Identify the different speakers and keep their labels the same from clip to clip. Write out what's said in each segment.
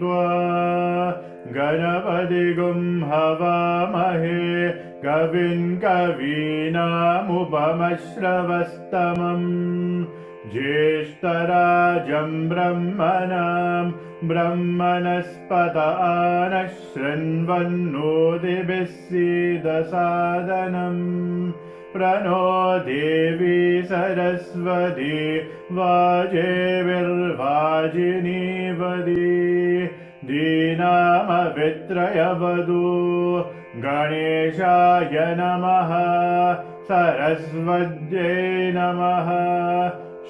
Speaker 1: त्वा गणपतिगुं हवामहे कविं कवीनामुपमश्रवस्तमम् ज्येष्ठराजं ब्रह्मणस्पत नः शृण्वन्नोतिभिः सीदसादनम् प्रणो देवी सरस्वती वाजेभिर्वाजिनीवती दीनामवित्रयवधू गणेशाय नमः सरस्वत्यै नमः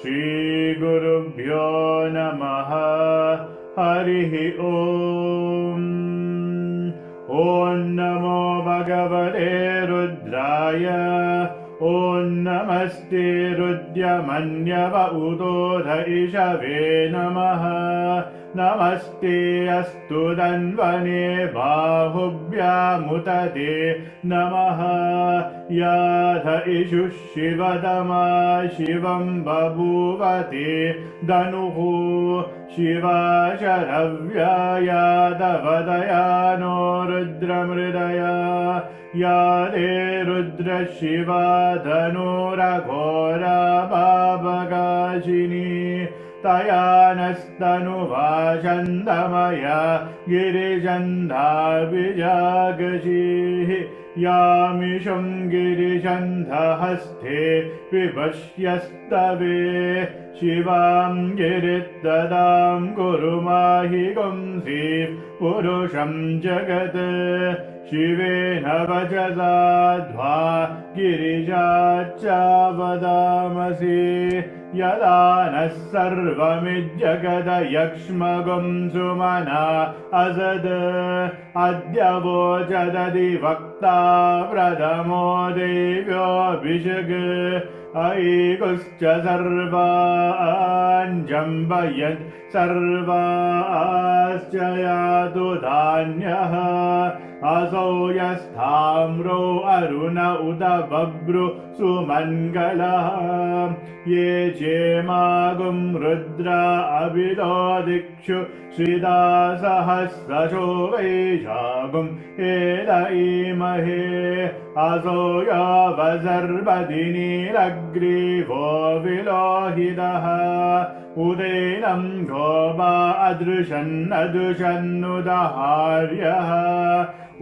Speaker 1: श्रीगुरुभ्यो नमः हरिः ॐ ॐ नमो भगवते रुद्राय ॐ नमस्ते रुद्रमन्यव उदोध इषवे नमः नमस्ते अस्तु धन्वने बाहुभ्यामुदते नमः याध इषुः शिवतमा शिवं बभूवते धनुः शिवा शरव्या यादवदयानो रुद्रमृदया यादे रुद्रशिवा धनुरघोरा भावकाशिनी तया नस्तनुभाषन्दमया गिरिजन्धाभिजागशीः यामिषं गिरिजन्धहस्ते विपश्यस्तवे शिवां गिरिददां कुरु माहि गुंसि पुरुषं जगत् शिवेन वचसा ध्वा गिरिजाच्च वदामसि यदा नः सर्वमिज्जगदयक्ष्मगुं सुमना असद् अद्य वोचदधिवक्ता प्रथमो देव्योऽभिषग् 𝐂𝐴𝐸𝐿 सर्वान् जम्बयन् सर्वाश्च यातु धान्यः असौ यस्थाम्रो अरुण उत बभ्रु सुमङ्गलः ये चेमागुं रुद्रा अभिलो दिक्षु श्रिदा सहस्रशो वैशाखुं एदईमहे असौ यावसर्वदिनीरग्रीवो विलोहितः उदेनं गोपा अदृशन्नदृशन्नुदहार्यः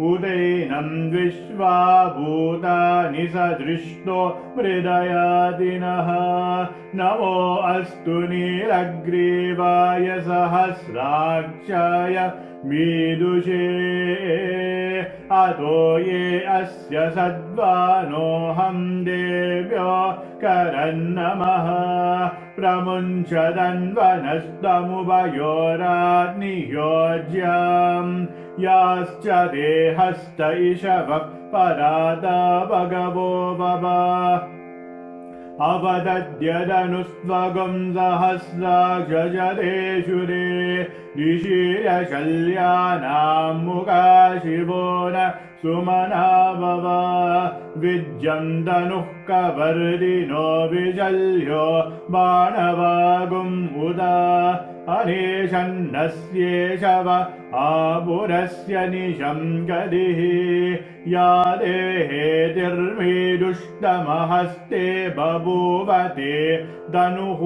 Speaker 1: उदैनं विश्वा भूतानि सदृष्टो मृदयादिनः नमो अस्तु नीलग्रीवाय सहस्राक्षाय मीदुषे अतो ये अस्य सद्वानोऽहं देव्यो करन्नमः प्रमुञ्चदन्वनस्तमुभयोराग्नियोज्याम् याश्च देहस्त इषवः परादा भगवो बभा अवदद्यदनुस्त्वगुं सहस्राक्षजदेशुरे निशीर्यशल्यानां मुखा शिवो न सुमना भव विद्यन्दनुः कवर्दिनो विजल्यो बाणवागुं उदा अनेशन्नस्येषव आपुरस्य निशं गदिः या देहेतिर्विदुष्टमहस्ते बभूवते धनुः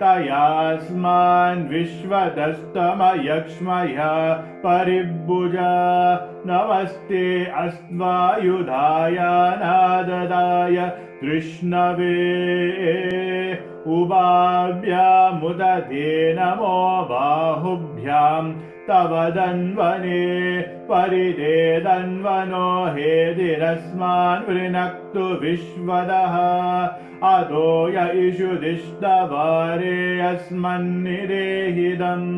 Speaker 1: तयास्मान् विश्वतस्तमयक्ष्मय परिभुजा नमस्ते अस्त्वायुधाय नाददाय कृष्णवे उभाभ्यामुदते नमो बाहुभ्यां तव धन्वने परिदे धन्वनो हेतिरस्मान् वृणक्तु विश्वदः अतो य इषुदिष्टवारे अस्मन्निदेहिदम्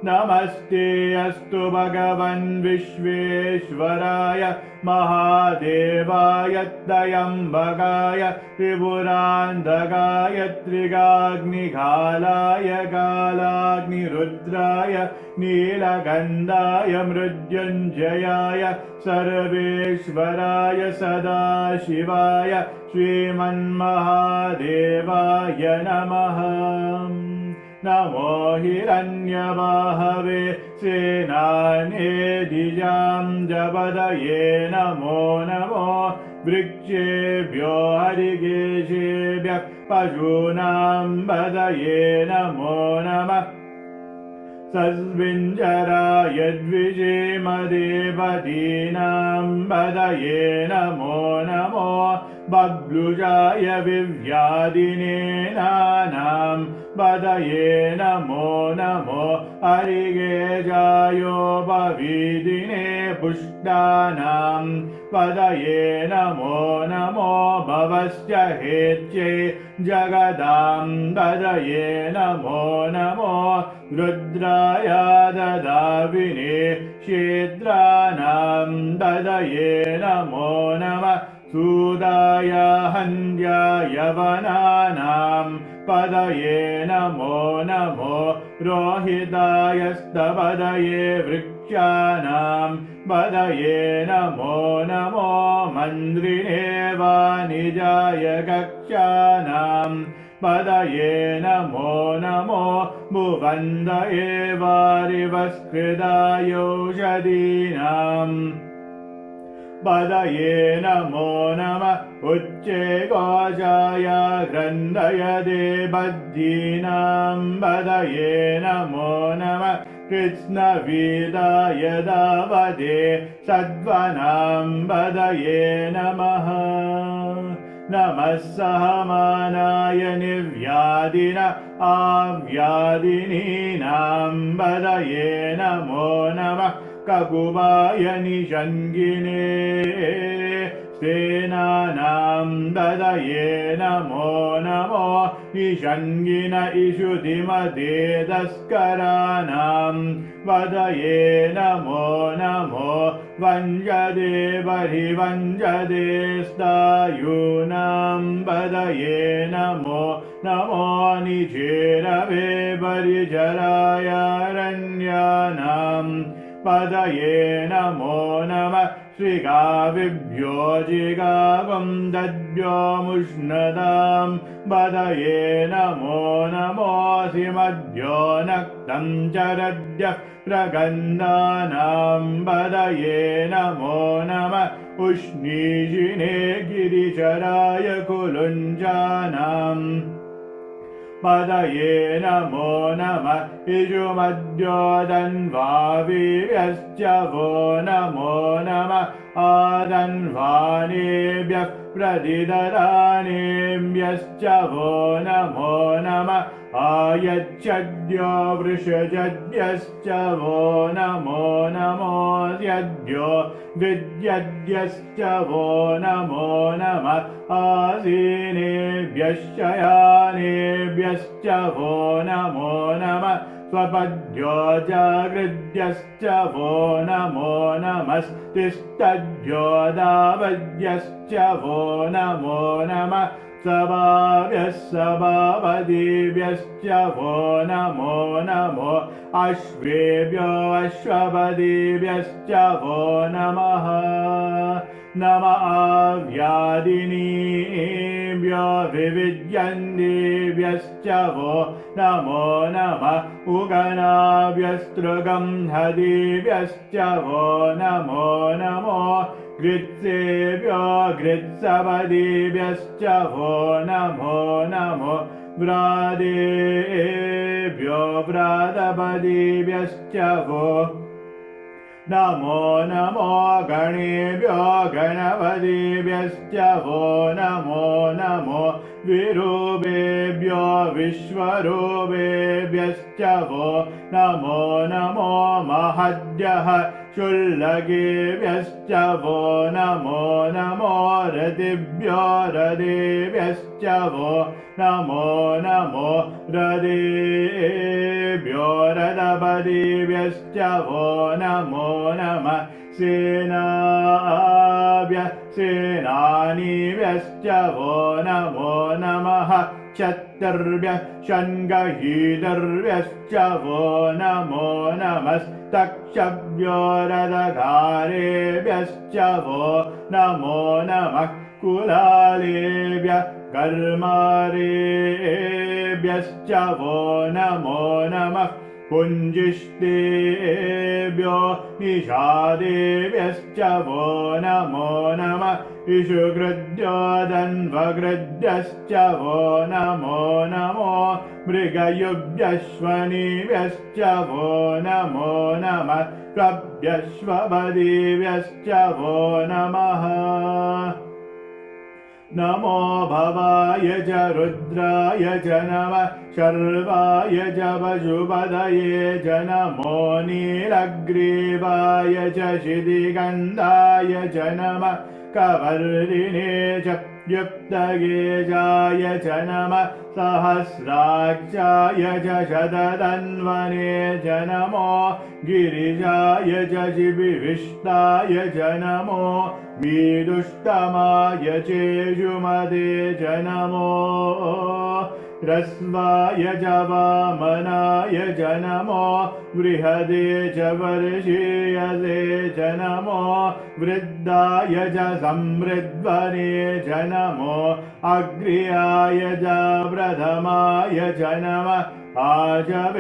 Speaker 1: नमस्ते अस्तु भगवन् विश्वेश्वराय महादेवाय त्र्यम्बकाय त्रिपुरान्तकाय त्रिगाग्निघालाय कालाग्निरुद्राय नीलकण्ठाय मृत्युञ्जयाय सर्वेश्वराय सदाशिवाय श्रीमन्महादेवाय नमः। नमो हिरण्यबाहवे सेनाने 𝐃𝐞𝐯𝐨𝐽 नमो नमो वृक्षेभ्यो हरिकेशेभ्यः पशूनां पदये नमो नमः सस्मिञ्जराय द्विषेमदेवतीनां पदये नमो नमो बभ्लुजाय विव्याधिनेनानां पदये नमो नमो हरिकेशायोपवीदिने पुष्टानां पदये नमो नमो भवस्य हेत्यै जगदां पदये नमो नमो रुद्राय ददाविने क्षेत्राणां पदये नमो नमः सूदाय हन्याय वनानां पदये नमो नमो रोहितायस्तपदये वृक्षाणां पदये नमो नमो मन्द्रिणे वाणिजाय कक्षाणां पदये नमो नमो भुवन्दये वारिवस्कृतायोषधीनां पदये नमो नमः उच्चैकोशाय ग्रन्थयते बद्धीनां पदये नमो नमः कृत्स्नवीदाय दावदे सद्वनां पदये नमः नमः सहमानाय निर्व्याधिन आव्याधिनीनां पदये नमो नमः ककुबाय निषङ्गिने सेनानां पदये नमो नमो निषङ्गिन इषुधिमते तस्कराणां पदये नमो नमो वञ्जते बहिवञ्जते स्तायूनां पदये नमो नमो निचेरवे परिचराय अरण्यानां पदये नमो नमः श्रीगाविभ्यो 𝐃𝐞𝐬𝐽 मुष्णदां पदये नमो नमोऽसिमद्यो नक्तं चरद्यः प्रगन्धानां पदये नमो नमः उष्णीषिणे गिरिचराय कुलुञ्जानां पदये नमो नमः इषुमद्योदन्वावीर्यश्च वो नमो नमः आदन्वानेभ्यः प्रतिददानेभ्यश्च वो नमो नमः आयच्छद्यो वृषजद्यश्च वो नमो नमोऽस्यद्यो विद्यद्यश्च वो नमो नमः आसीनेभ्यः शयानेभ्यश्च वो नमो नमः स्वपद्यो जागृद्यश्च वो नमो नमस्तिष्ठद्यो दावद्यश्च वो नमो नमः सभाभ्यः सभापतिभ्यश्च वो नमो नमो अश्वेभ्यो अश्वपतिभ्यश्च वो नमः नम आव्याधिनीभ्यो विविद्यन्तीभ्यश्च वो नमो नमः उगनाभ्यस्तृगं हदिभ्यश्च वो नमो नमो गृत्सेभ्यो गृत्सपदिभ्यश्च वो नमो नमो व्रातेभ्यो व्रातपदिभ्यश्च वो नमो नमो गणेभ्यो गणपतिभ्यश्च वो नमो नमो विरूपेभ्यो विश्वरूपेभ्यश्च वो नमो नमो महद्यः शुल्लकेभ्यश्च वो नमो नमो रतिभ्यो रथेभ्यश्च वो नमो नमो रथेभ्यो रथपतिभ्यश्च वो नमो नमः सेनाभ्यः सेनानीभ्यश्च वो नमो नमः क्षत्रिभ्यः षण्गहीतर्भ्यश्च वो नमो नमस्तक्षभ्यो रथधारेभ्यश्च वो नमो नमः कुलालेभ्यः कर्मारेभ्यश्च वो नमो नमः पुञ्जिष्टेभ्यो निषादेभ्यश्च वो नमो नमः इषुकृद्यो दन्वकृद्यश्च वो नमो नमो मृगयुभ्यश्वनिभ्यश्च वो नमो नमः प्रभ्यश्वपदीभ्यश्च वो नमः नमो भवाय च रुद्राय च नमः शर्वाय च पशुपतये च नमो नीलग्रीवाय च शितिगन्धाय च नमः कवर्दिने च युक्तगेजाय च नमः सहस्राक्षाय च शततन्वने च नमो गिरिजाय च शिबिविष्टाय च नमो मीदुष्टमाय चेषुमते च नमो ह्रस्वाय च वामनाय च नमो बृहदे च वर्षीयसे च नमो वृद्धाय च समृद्ध्वने च नमो अग्र्याय च प्रथमाय च नमः आजवेजाजिराय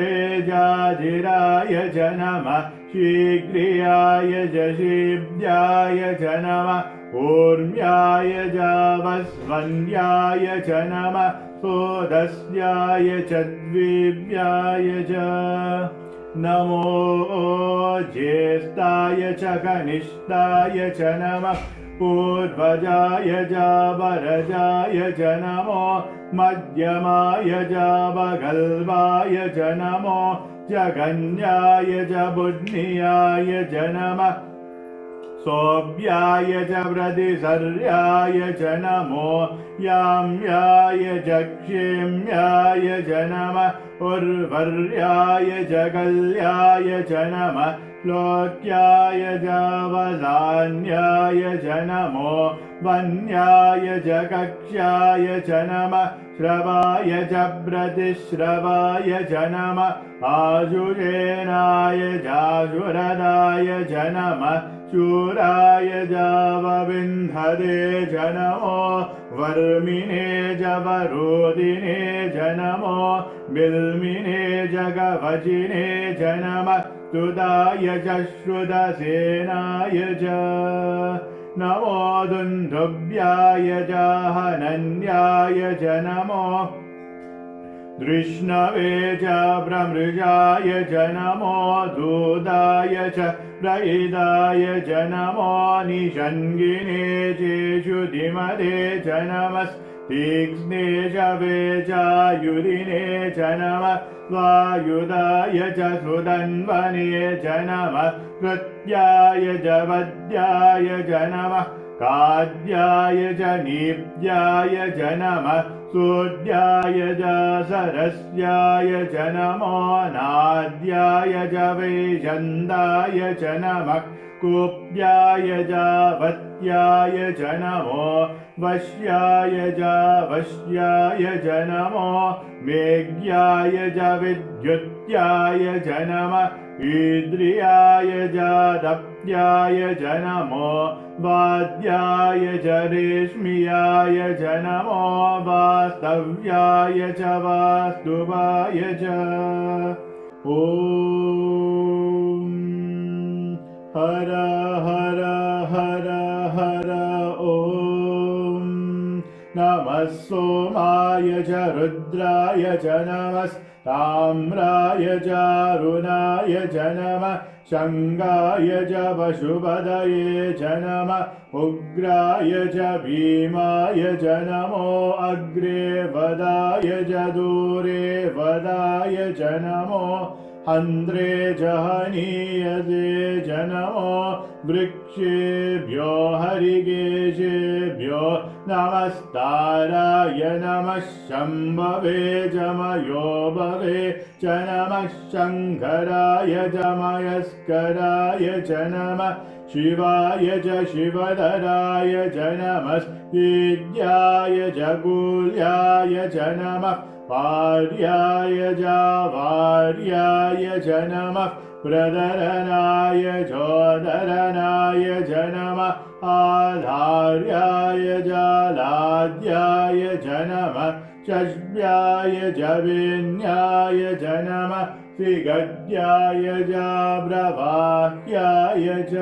Speaker 1: च नमः शीघ्रियाय च शीघ्राय च नमः ऊर्म्याय च वस्वन्याय च नमः सोदस्याय च द्विव्याय च नमो ज्येष्ठाय च कनिष्ठाय च नमः पूर्वजाय च वरजाय च नमो मध्यमाय च बगल्वाय च नमो जगन्याय च बुद्ध्याय च नमः सोऽभ्याय च प्रतिसर्याय च नमो याम्याय च क्षेम्याय च नमः उर्वर्याय च कल्याय च नमः लोक्याय च वदान्याय च नमो वन्याय च कक्ष्याय च नमः श्रवाय च प्रतिश्रवाय च नमः आजुषेणाय चाजुरदाय च नमः शूराय जावविन्धते च नमो वर्मिणे च वरोदिने च नमो बिल्मिने च गवचिने च नमः स्तुताय च श्रुतसेनाय च नमो दुन्दुभ्याय च हनन्याय च नमो धृष्णवे च प्रमृजाय च नमो दूताय च प्रहिताय च नमो निषङ्गिने चेषुधिमते च नमः तीक्ष्णे च वेचायुधिने च नमः स्वायुधाय च सुधन्वने च नमः कृत्याय च वद्याय च नमः काद्याय च नीप्याय च नमः सूद्याय च सरस्याय च नमो नाद्याय च वैजन्दाय च नमः कूप्याय च वत्याय च नमो वश्याय च वश्याय च नमो वेग्याय च विद्युत्याय च नमः ईद्रियाय च दप्याय च नमो वाद्याय च रेश्मियाय च नमो वास्तव्याय च वास्तुवाय च ॐ हर हर हर हर ॐ नमः सोमाय च रुद्राय च नमः ताम्राय च अरुणाय च नमः शङ्गाय च पशुपतये च नमः उग्राय च भीमाय च नमो अग्रे वदाय च दूरे वदाय च नमो हन्त्रे च हनीयसे च नमो वृक्षेभ्यो हरिकेशेभ्यो नमस्ताराय नमः शम्भवे च मयोभवे च नमः शङ्कराय च मयस्कराय च नमः शिवाय च शिवधराय च नमः वीर्याय च कूल्याय च नमः वार्याय च वार्याय च नमः प्रदरनाय चोदरनाय च नमः आधार्याय जालाद्याय च नमः चष्व्याय जवेन्याय च नमः त्रिगद्याय जाब्रवाह्याय च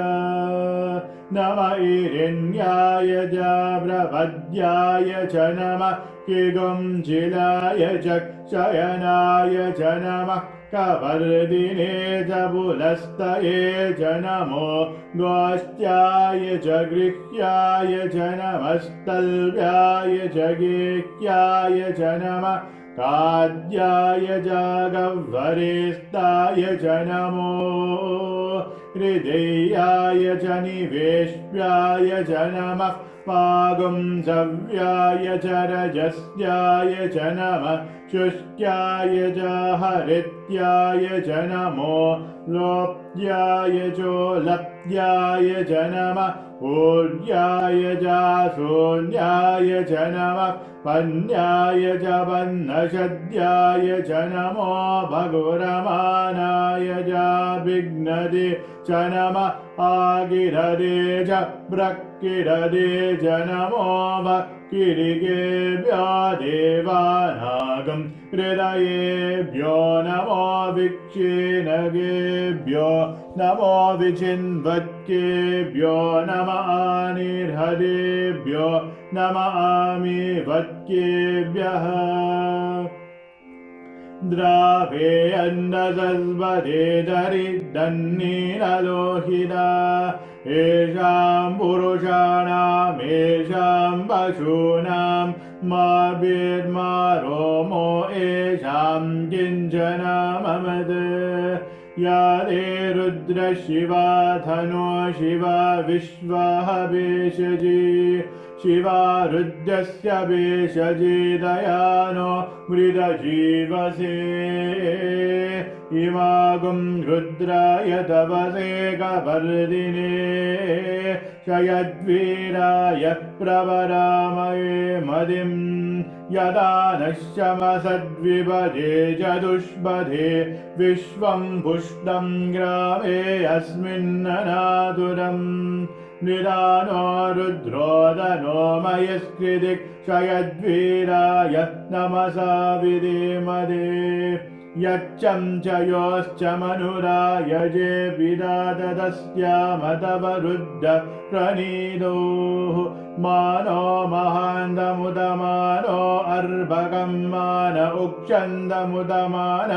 Speaker 1: नमः ईरिण्याय जाब्रवद्याय च नमः 𝐂𝐞𝐯𝐿ाय च शयनाय च नमः कवर्दिने च पुलस्तये च नमो गोष्ट्याय च गृह्याय च नमस्तल्व्याय च गेह्याय च नमः काद्याय च गह्वरेस्ताय च नमो हृदयाय च निवेश्याय च नमः पागुंसव्याय च रजस्याय च नमः शुष्क्याय च हरित्याय च नमो लोप्याय चोलप्याय च नमः ऊर्याय च शून्याय च नमः पन्याय च पन्नशद्याय च नमो भगुरमानाय च विघ्नदे च नमः आगिरदे च ब्रक्किरदे च नमो किरिकेभ्यो देवानागं हृदयेभ्यो नमो विक्षीणगेभ्यो नमो विचिन्वत्केभ्यो नमः निर्हदेभ्यो नमः आमिवत्केभ्यः द्रावे अन्नसस्वदे दरिद्रन्नीललोहिता येषां पुरुषाणामेषां पशूनां मार्भिर्मा रोमो येषां किञ्चन ममद या ते रुद्रशिवा धनो शिवा विश्वः भेषजी शिवा रुद्रस्य भेषजी दयानो मृदजीवसे इमागुं रुद्राय तपसे कवर्दिने शयद्वीराय प्रवरामये मदिं यदा नश्यमसद्विपदे चतुष्पदे विश्वं पुष्टं ग्रामे अस्मिन्ननातुरम् निदानो रुद्रोदनो मयस्कृतिक् शयद्वीराय नमसा विधेमदे यच्चं च योश्च मनुराय जे विदातदस्यामतवरुद्ध प्रणीदोः मानो महान्तमुदमानो अर्भकं मान उक्षन्दमुदमान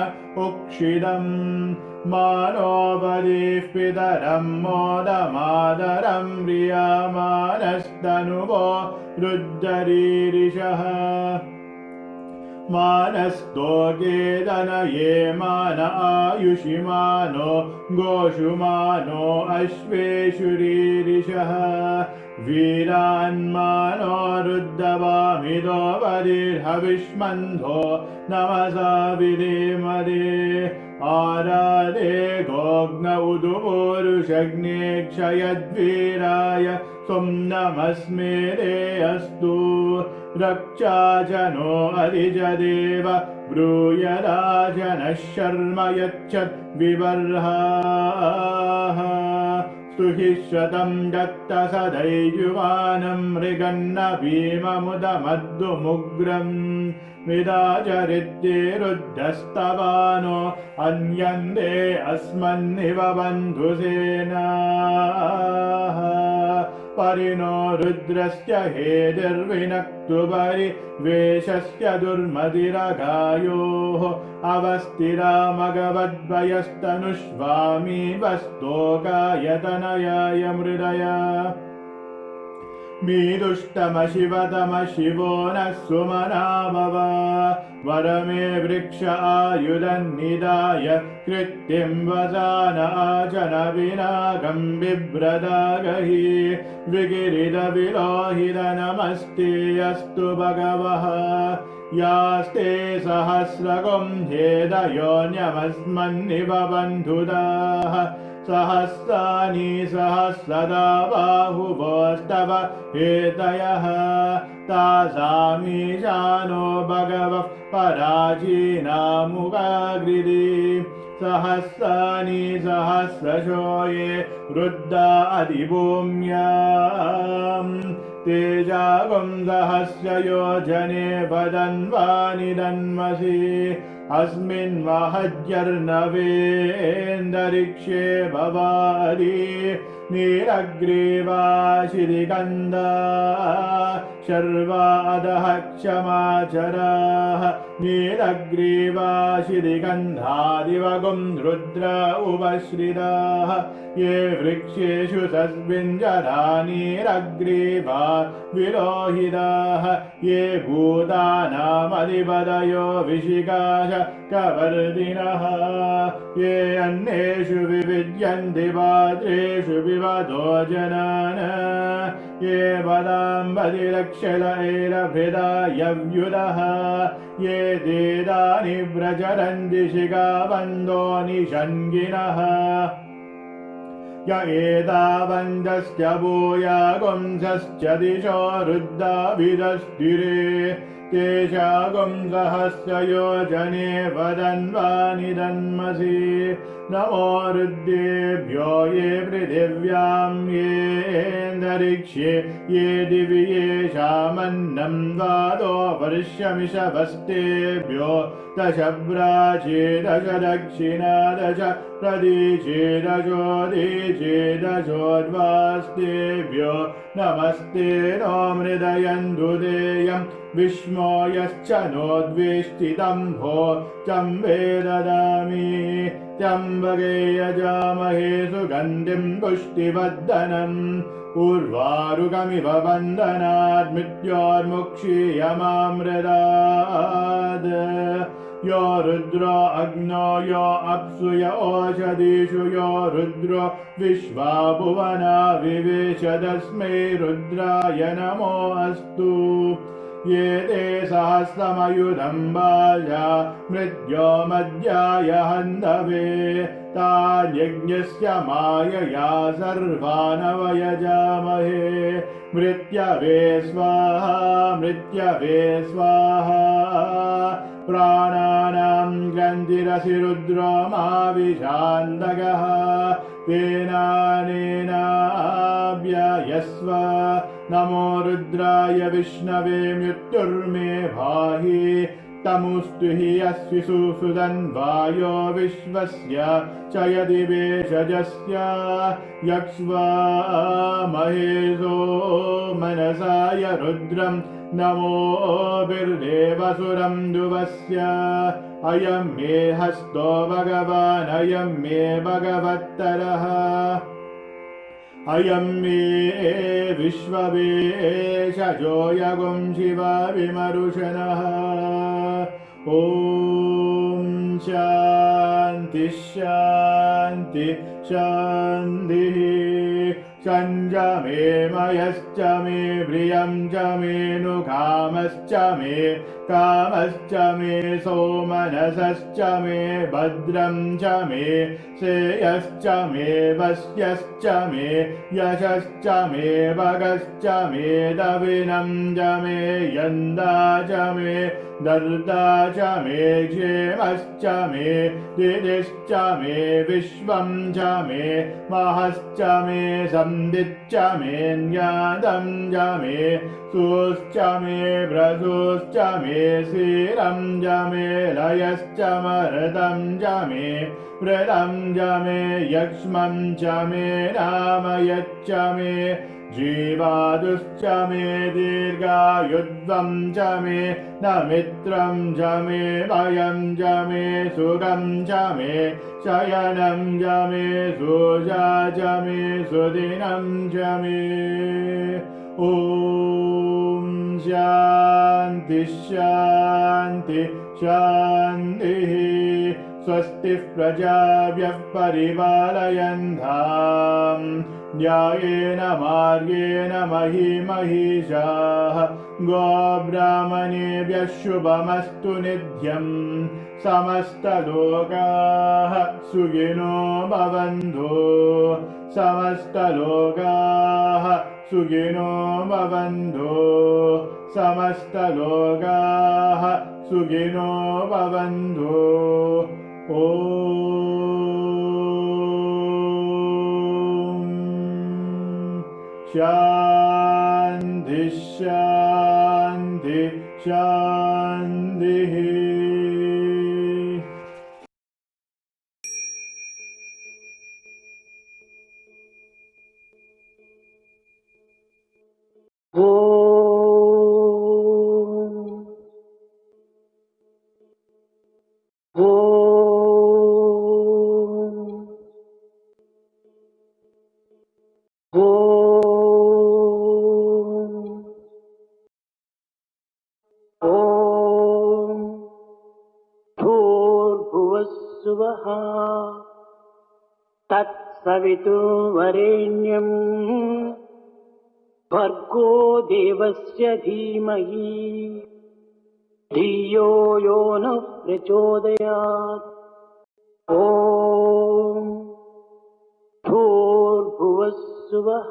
Speaker 1: उक्षिदम् मानोपदीः पितरं मोदमादरं प्रियमानस्तनुवो रुद्ररीरिषः मानस्तोके तनये मान आयुषि मानो गोषु मानो अश्वेषुरीरिषः वीरान्मानो रुद्रवामिदो वदिर्हविष्मन्धो नमसा विधेमदे आराधे गोग्न उदुपूरुषग्ने क्षयद्वीराय त्वं नमस्मेरे अस्तु रक्षा च नो अधिजदेव ब्रूयदा च नः शर्म यच्छत् विबर्हाः स्तुहिश्रतं दत्तसदैयुवानं मृगन्न भीममुदमद्दुमुग्रम् विदाचरित्ये रुद्धस्तवानो अन्यन्ते अस्मन्निव बन्धुसेनाः परिणो रुद्रस्य हेतिर्विनक्तु परिवेशस्य दुर्मतिरगायोः अवस्थिरामगवद्वयस्तनुष्वामी वस्तोकायतनयाय मृदया मीदुष्टमशिवतम शिवो नः सुमना भव वरमे वृक्ष आयुधन्निदाय कृत्तिं वसान आचन विनागं बिभ्रदागहि विगिरिदविलोहित नमस्ते अस्तु भगवः यास्ते सहस्रगुं हेदयोन्यमस्मन्निव बन्धुदाः सहस्राणि सहस्रदा बाहुवोस्तव हेतयः तासामीशानो भगवः पराचीनामुगाग्रिदि सहस्राणि सहस्रशो ये वृद्धा अधिभूम्याम् तेजागुं सहस्य योजने वदन्वानि दन्मसि अस्मिन् महज्जर्नवेन्दरिक्षे भवादि नीरग्रीवाशिरिगन्धा शर्वादः क्षमाचराः नीलग्रीवाशिरिगन्धादिवगुं रुद्र उपश्रिताः ये वृक्षेषु तस्मिञ्जरा नीलग्रीवा विलोहिताः ये भूतानामधिपतयो विशिकाश कवर्दिनः ये अन्येषु विविद्यन्ति पात्रेषु विवदो जनान् ये वदाम्बदिलक्षलैरभृदायव्युदः ये देदानि व्रजरन्ति शिखाबन्धो निषङ्गिनः य एतावन्तस्य भूयागुंसश्च दिशो रुद्धाभिदस्थिरे तेषागुं सहस्य योजने वदन्वानि दन्मसि नमो रुद्रेभ्यो ये पृथिव्यां येऽन्तरिक्षे ये दिवि येषामन्नं द्वादो वर्षमिषभस्तेभ्यो दश प्राचे दश दक्षिणा दश प्रदीचे दशोदीचे दशोद्वास्तेभ्यो नमस्ते नो मृदयन्तु देयं विष्णो यश्च नोद्वेष्टितम्भो चम्बे ददामि त्र्यम्बके यजामहे सुगन्धिं पुष्टिवर्धनम् उर्वारुकमिव बन्धनात् मृत्योर्मुक्षीयमामृतात् यो रुद्रो अग्नो यो अप्सु य ओषधीषु यो रुद्रो विश्वा भुवना विवेश तस्मै रुद्राय नमो अस्तु ये ते सहस्रमयुधं वाजा मृत्यो मध्याय हन्धवे तान्यज्ञस्य मायया सर्वानवयजामहे मृत्यवे स्वाहा मृत्यवे स्वाहा प्राणानां ग्रन्थिरसि रुद्रो माविशान्तकः तेनानेनाव्ययस्व नमो रुद्राय विष्णवे मृत्युर्मे भाहि तमुस्तु हि अस्विषु सुदन्वायो विश्वस्य च यदि वेषजस्य यक्ष्वा महेशो मनसाय रुद्रं नमो बिर्देवसुरं दुवस्य अयं मे हस्तो भगवान् अयं मे भगवत्तरः अयं मे विश्ववेशजो यगुं शिवा विमरुशनः ॐ शान्ति शान्ति शान्तिः षण्ज मे मयश्च मे प्रियं च मे नुकामश्च मे कामश्च मे सोमनसश्च मे भद्रं च मे श्रेयश्च मे वश्यश्च मे यशश्च मे भगश्च मे दविनं च मे यन्दा च मे दर्दा च मे क्षेमश्च मे दिदिश्च मे विश्वं च मे महश्च मे संदिच्च मे ज्ञातं च मे सुश्च मे भ्रसुश्च मे क्षीरं च मे लयश्च मर्दं च मे मृदं च मे यक्ष्मं च मे नामयच्च मे जीवादुश्च मे दीर्घायुध्वं च मे नमित्रं च मे भयं च मे सुखं च मे शयनं च मे सुजा च मे सुदिनं च मे ॐ शान्ति शान्ति शान्तिः स्वस्ति प्रजाभ्यः परिपालयन्ताम् न्यायेन मार्गेण महिषाः गोब्राह्मणेभ्यः शुभमस्तु नित्यं समस्तलोकाः सुखिनो भवन्तु समस्तलोकाः सुखिनो भवन्तु समस्तलोकाः सुखिनो भवन्तु ॐ शान्ति शान्ति शान्तिः।
Speaker 2: भूर्भुवस्सुवः तत्सवितुर्वरेण्यं भर्गो देवस्य धीमहि धियो यो नः प्रचोदयात्। ॐ भूर्भुवस्सुवः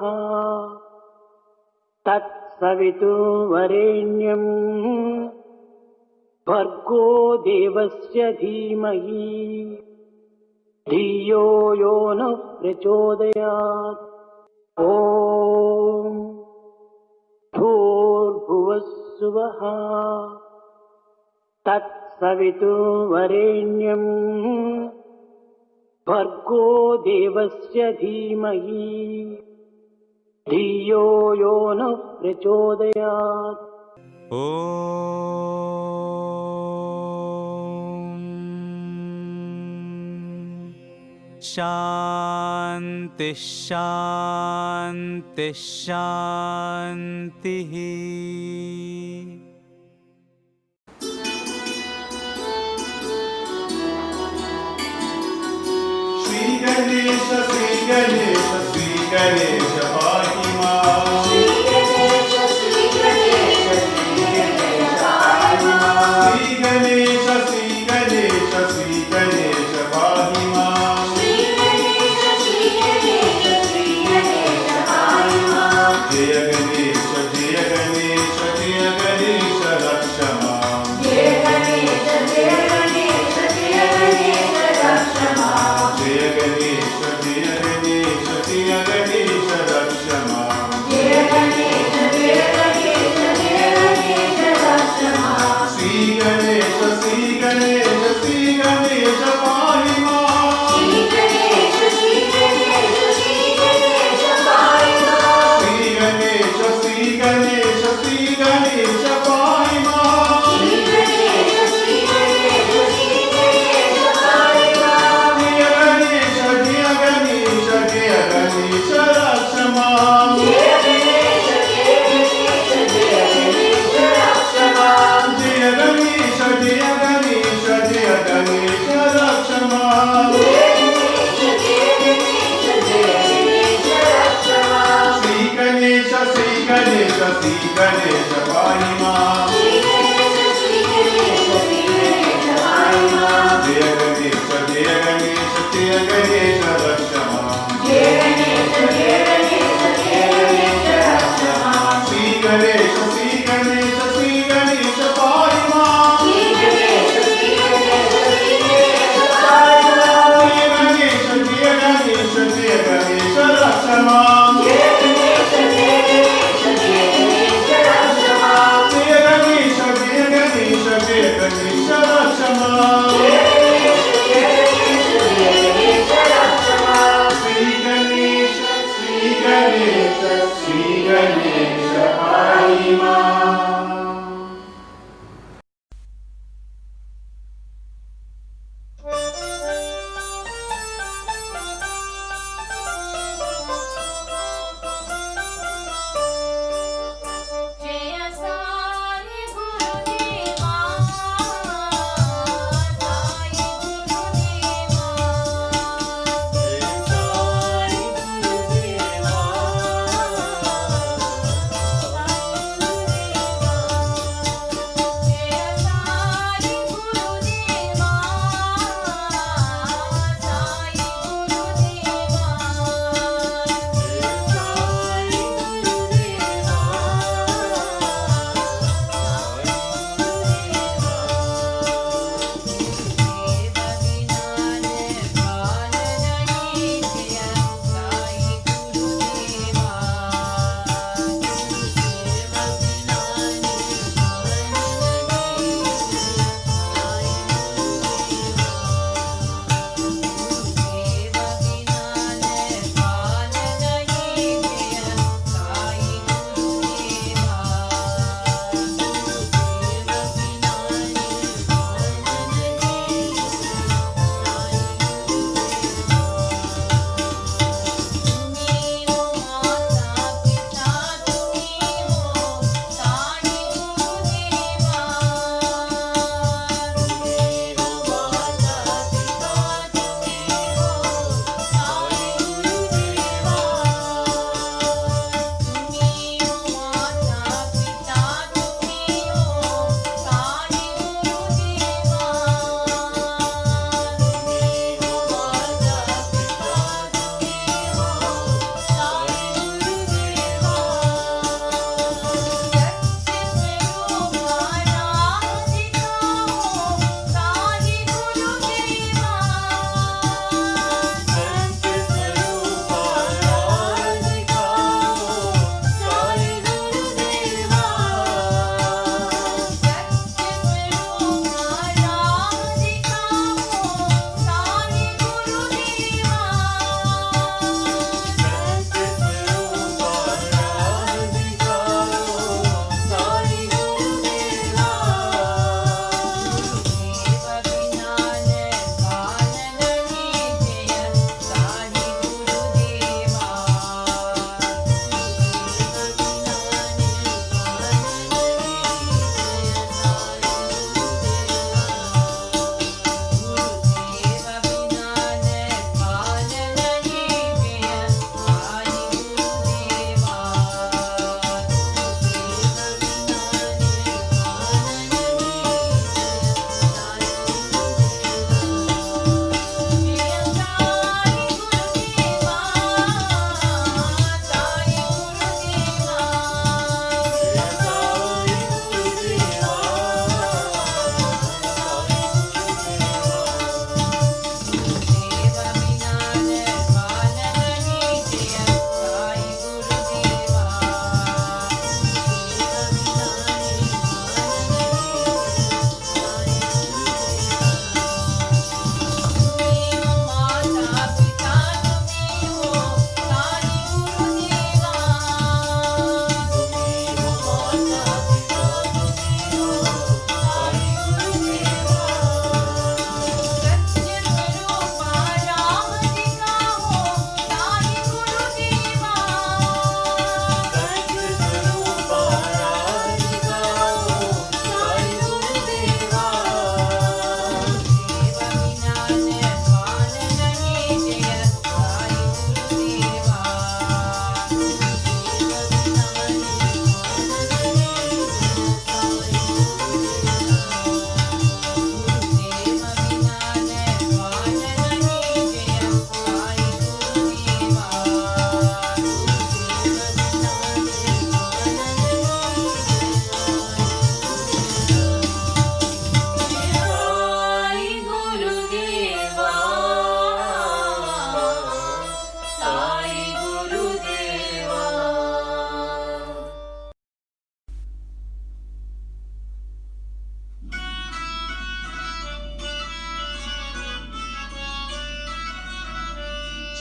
Speaker 2: तत्सवितुर्वरेण्यं भर्गो देवस्य धीमहि धियो यो नः प्रचोदयात्। ॐ भूर्भुवस्सुवः तत्सवितुर्वरेण्यं भर्गो देवस्य धीमहि धियो यो नः प्रचोदयात्।
Speaker 3: शान्ति शान्ति शान्तिः।
Speaker 1: श्री गणेश श्री गणेश श्री गणेश पाहि मां। श्री गणेश श्री गणेश श्री गणेश पाहि मां। श्री गणेश श्री गणेश श्री गणेश पाहि मां। श्री गणेश श्री गणेश श्री गणेश पाहि मां। जय गणेश जय गणेश जय गणेश रक्ष मां। जय गणेश जय गणेश जय गणेश रक्ष मां। जय गणेश जय गणेश जय गणेश रक्ष मां। जय गणेश जय गणेश जय गणेश रक्ष मां। श्री गणेश श्री गणेश श्री गणेश पाहि मां। श्री गणेश श्री गणेश श्री गणेश पाहि मां। श्री गणेश श्री गणेश श्री गणेश पाहि मां। श्री गणेश श्री गणेश श्री गणेश पाहि मां। जय गणेश जय गणेश जय गणेश रक्ष मां। जय गणेश जय गणेश जय गणेश रक्ष मां। जय गणेश जय गणेश जय गणेश रक्ष मां। जय गणेश जय गणेश जय गणेश रक्ष मां। श्री गणेश श्री गणेश श्री गणेश पाहि मां। श्री गणेश श्री गणेश श्री गणेश पाहि मां। जय गणेश जय गणेश जय गणेश रक्ष मां। जय गणेश जय गणेश जय गणेश रक्ष मां। श्री गणेश श्री गणेश श्री गणेश पाहि मां। श्री गणेश श्री गणेश श्री गणेश पाहि मां। जय गणेश जय गणेश जय गणेश रक्ष मां। जय गणेश जय गणेश जय गणेश रक्ष मां।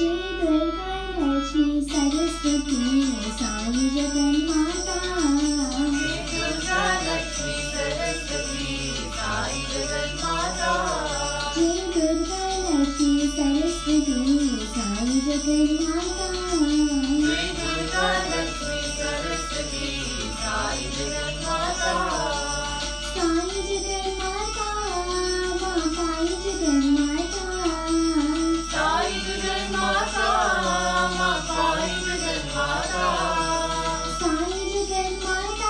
Speaker 4: శ్రీ దుర్గాలక్ష్మి సరస్వతి సాయి జగన్మాత శ్రీ దుర్గాలక్ష్మి సరస్వతి సాయి జగన్మాత సాయి జగన్మాత మా సాయి జగన్మాత సాయి జగన్మాత మా సాయి జగన్మాత సాయి జగన్మాత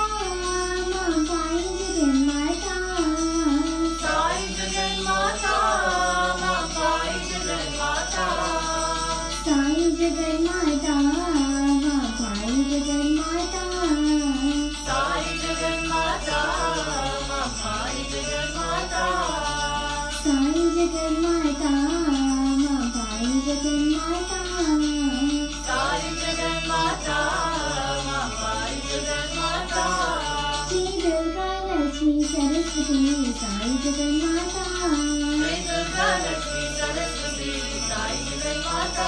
Speaker 4: మా సాయి జగన్మాత సాయి జగన్మాత మా సాయి జగన్మాత సాయి జగన్మాత మా సాయి జగన్మాత సాయి జగన్మాత మా సాయి జగన్మాత సాయి జగన్మాత మా సాయి జగన్మాత సాయి జగన్మాత మా సాయి జగన్మాత శ్రీ దుర్గాలక్ష్మి సరస్వతి సాయి జగన్మాత శ్రీ దుర్గాలక్ష్మి సరస్వతి సాయి జగన్మాత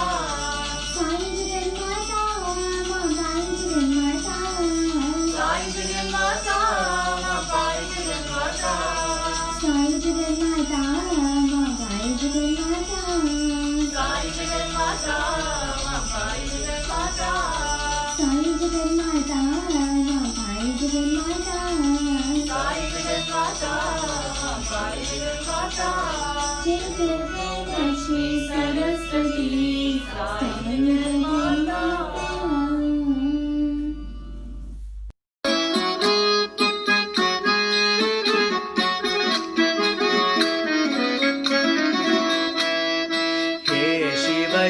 Speaker 4: సాయి జగన్మాత మా సాయి జగన్మాత సాయి జగన్మాత మా సాయి జగన్మాత సాయి జగన్మాత మా సాయి జగన్మాత సాయి జగన్మాత మా సాయి జగన్మాత సాయి జగన్మాత మా సాయి జగన్మాత సాయి జగన్మాత మా సాయి జగన్మాత శ్రీ దుర్గాలక్ష్మి సరస్వతి సాయి జగన్మాత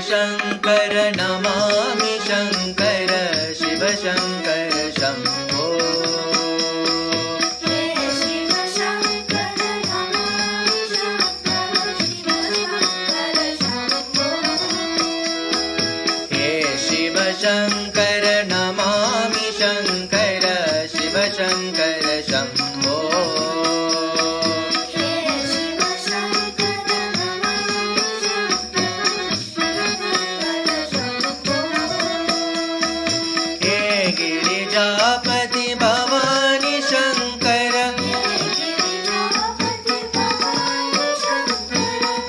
Speaker 5: शंकर नमामि शंकर शिव शंकर शंभो
Speaker 4: हे शिव शंकर नमामि शंकर शिव शंकर शंभो
Speaker 5: हे शिव शंकर नमामि शंकर शिव शंकर शंभो गिरिजापति भवानी शंकर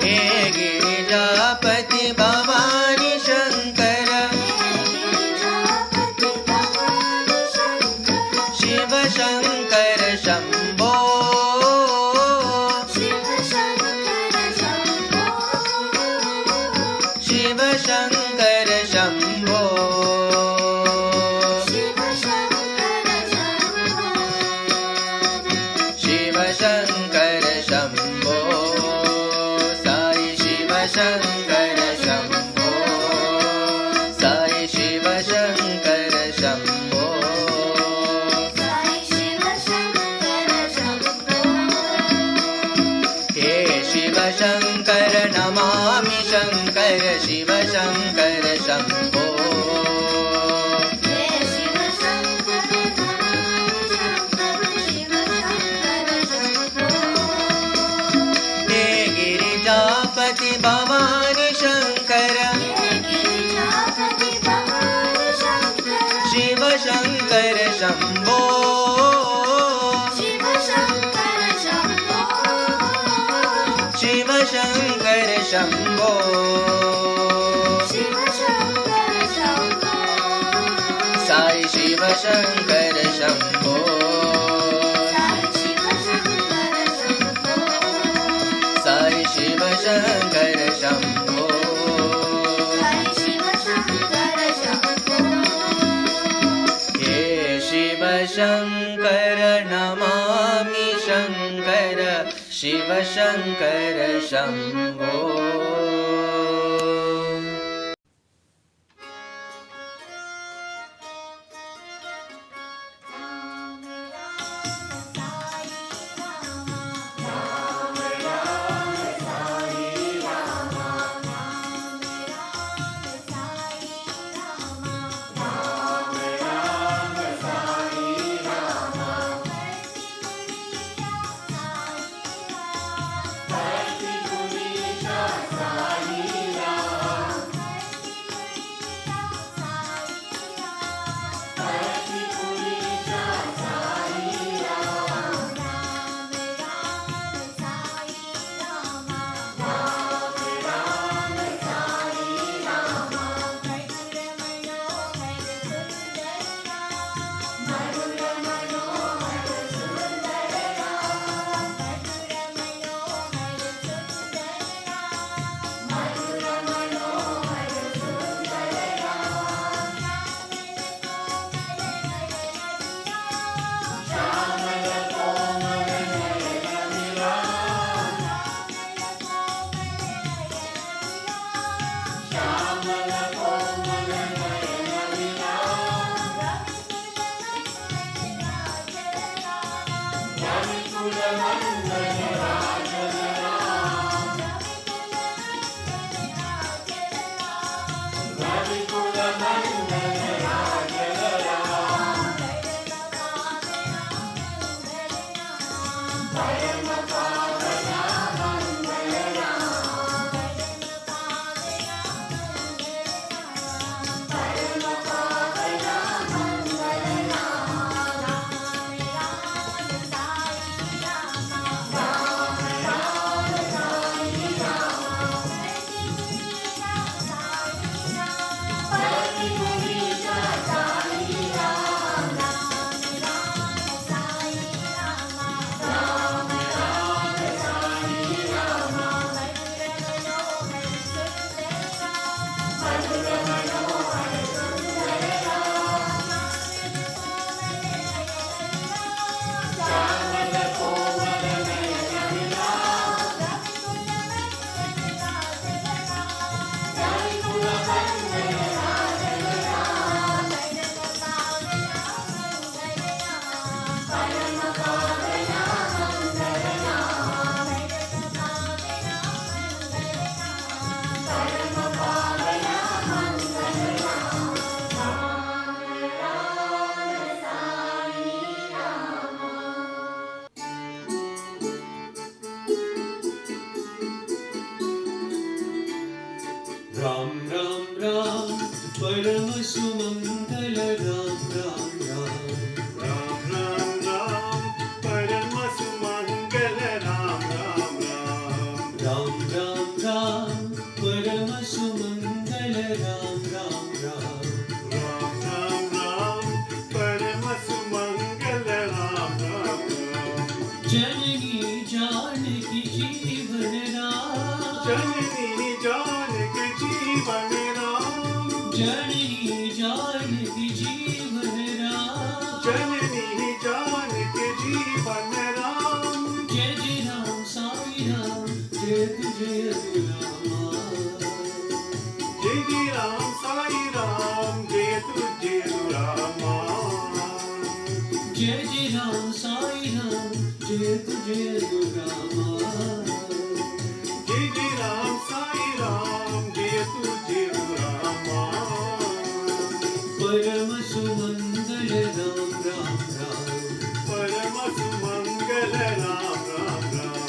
Speaker 5: हे गिरिजापति भवानी शंकर शिव शंकर शंभो शिव शंकर शंभो शंकर शंभो साई शिव शंकर शंभो साई शिव शंकर शंभो
Speaker 4: साई शिव शंकर शंभो
Speaker 5: हे शिव शंकर नमामि शंकर शिव शंकर शंभो भवानी शंकर शिव शंकर शंभो शिव शंकर शंभो साई शिव शंकर शंभो साई शिव शंकर शंभो हे शिव शंकर नमामि शंकर शिव शंकर शंभो
Speaker 1: राम परम सुमंगल राम राम राम राम राम राम परम सुमंगल राम राम राम राम राम राम परम सुमंगल राम राम राम राम राम राम परम सुमंगल राम राम राम जननी जानकी जीवन राम जननी जानकी जीवन राम जननी जानकी जीवन राम जननी जानकी जीवन राम जय जय राम साई राम जय तुझे राम जय जय राम साई राम जय तुझे राम जय जय राम साई राम जय तुझे राम जय जय राम साई राम जय तुझे राम परम सुमंगल राम राम राम परम सुमंगल राम राम राम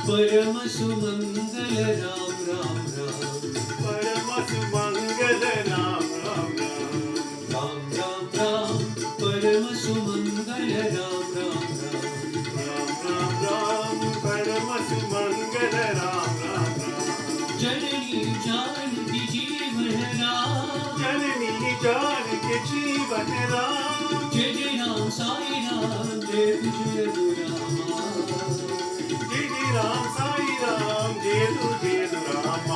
Speaker 1: परम सुमंगल राम राम राम परम सुमंगल राम राम राम राम राम राम परम सुमंगल राम राम राम राम राम राम परम सुमंगल राम राम राम जननी जानकी जीवन राम जननी जानकी जीवन राम जय जय राम साई राम जय तुझे राम जय जय राम साई राम जय तुझे राम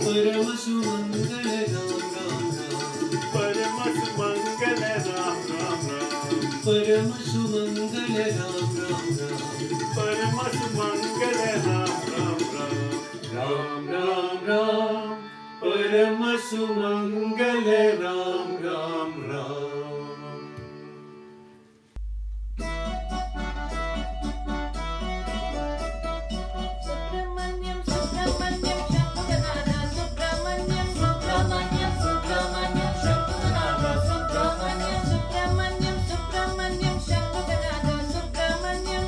Speaker 1: परम सुमंगल राम राम राम परम सुमंगल राम राम राम परम सुमंगल राम राम राम परम सुमंगल राम राम राम राम राम राम परम सुमंगल राम राम राम
Speaker 4: सुब्रह्मण्यं सुब्रह्मण्यं शंभुनाद सुब्रह्मण्यं सुब्रह्मण्यं सुब्रह्मण्यं शंभुनाद सुब्रह्मण्यं सुब्रह्मण्यं सुब्रह्मण्यं शंभुनाद सुब्रह्मण्यं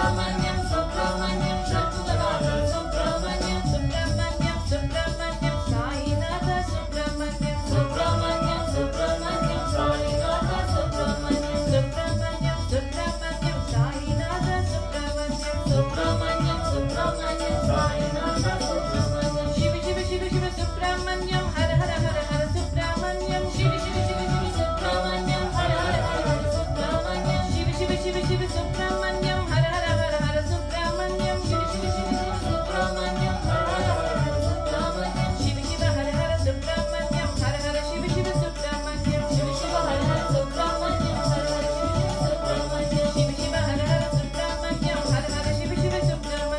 Speaker 4: सुब्रह्मण्यं सुब्रह्मण्यं शंभुनाद सुब्रह्मण्यं सुब्रह्मण्यं सुब्रह्मण्यं साईनाथ सुब्रह्मण्यं सुब्रह्मण्यं सुब्रह्मण्यं साईनाथ सुब्रह्मण्यं सुब्रह्मण्यं सुब्रह्मण्यं साईनाथ सुब्रह्मण्यं सुब्रह्मण्यं सुब्रह्मण्यं साईनाथ सुब्रह्मण्यं शिव शिव शिव शिव सुब्रह्मण्यं हर हर हर हर सुब्रह्मण्यं शिव शिव शिव शिव सुब्रह्मण्यं हर हर हर हर सुब्रह्मण्यं शिव शिव शिव शिव सुब्रह्मण्यं हर हर हर हर सुब्रह्मण्यं शिव शिव शिव शिव सुब्रह्मण्यं हर हर हर हर सुब्रह्मण्यं शिव शिव हर हर सुब्रह्मण्यं हर हर शिव शिव सुब्रह्मण्यं शिव शिव हर हर सुब्रह्मण्यं हर हर शिव शिव सुब्रह्मण्यं शिव शिव हर हर सुब्रह्मण्यं हर हर शिव शिव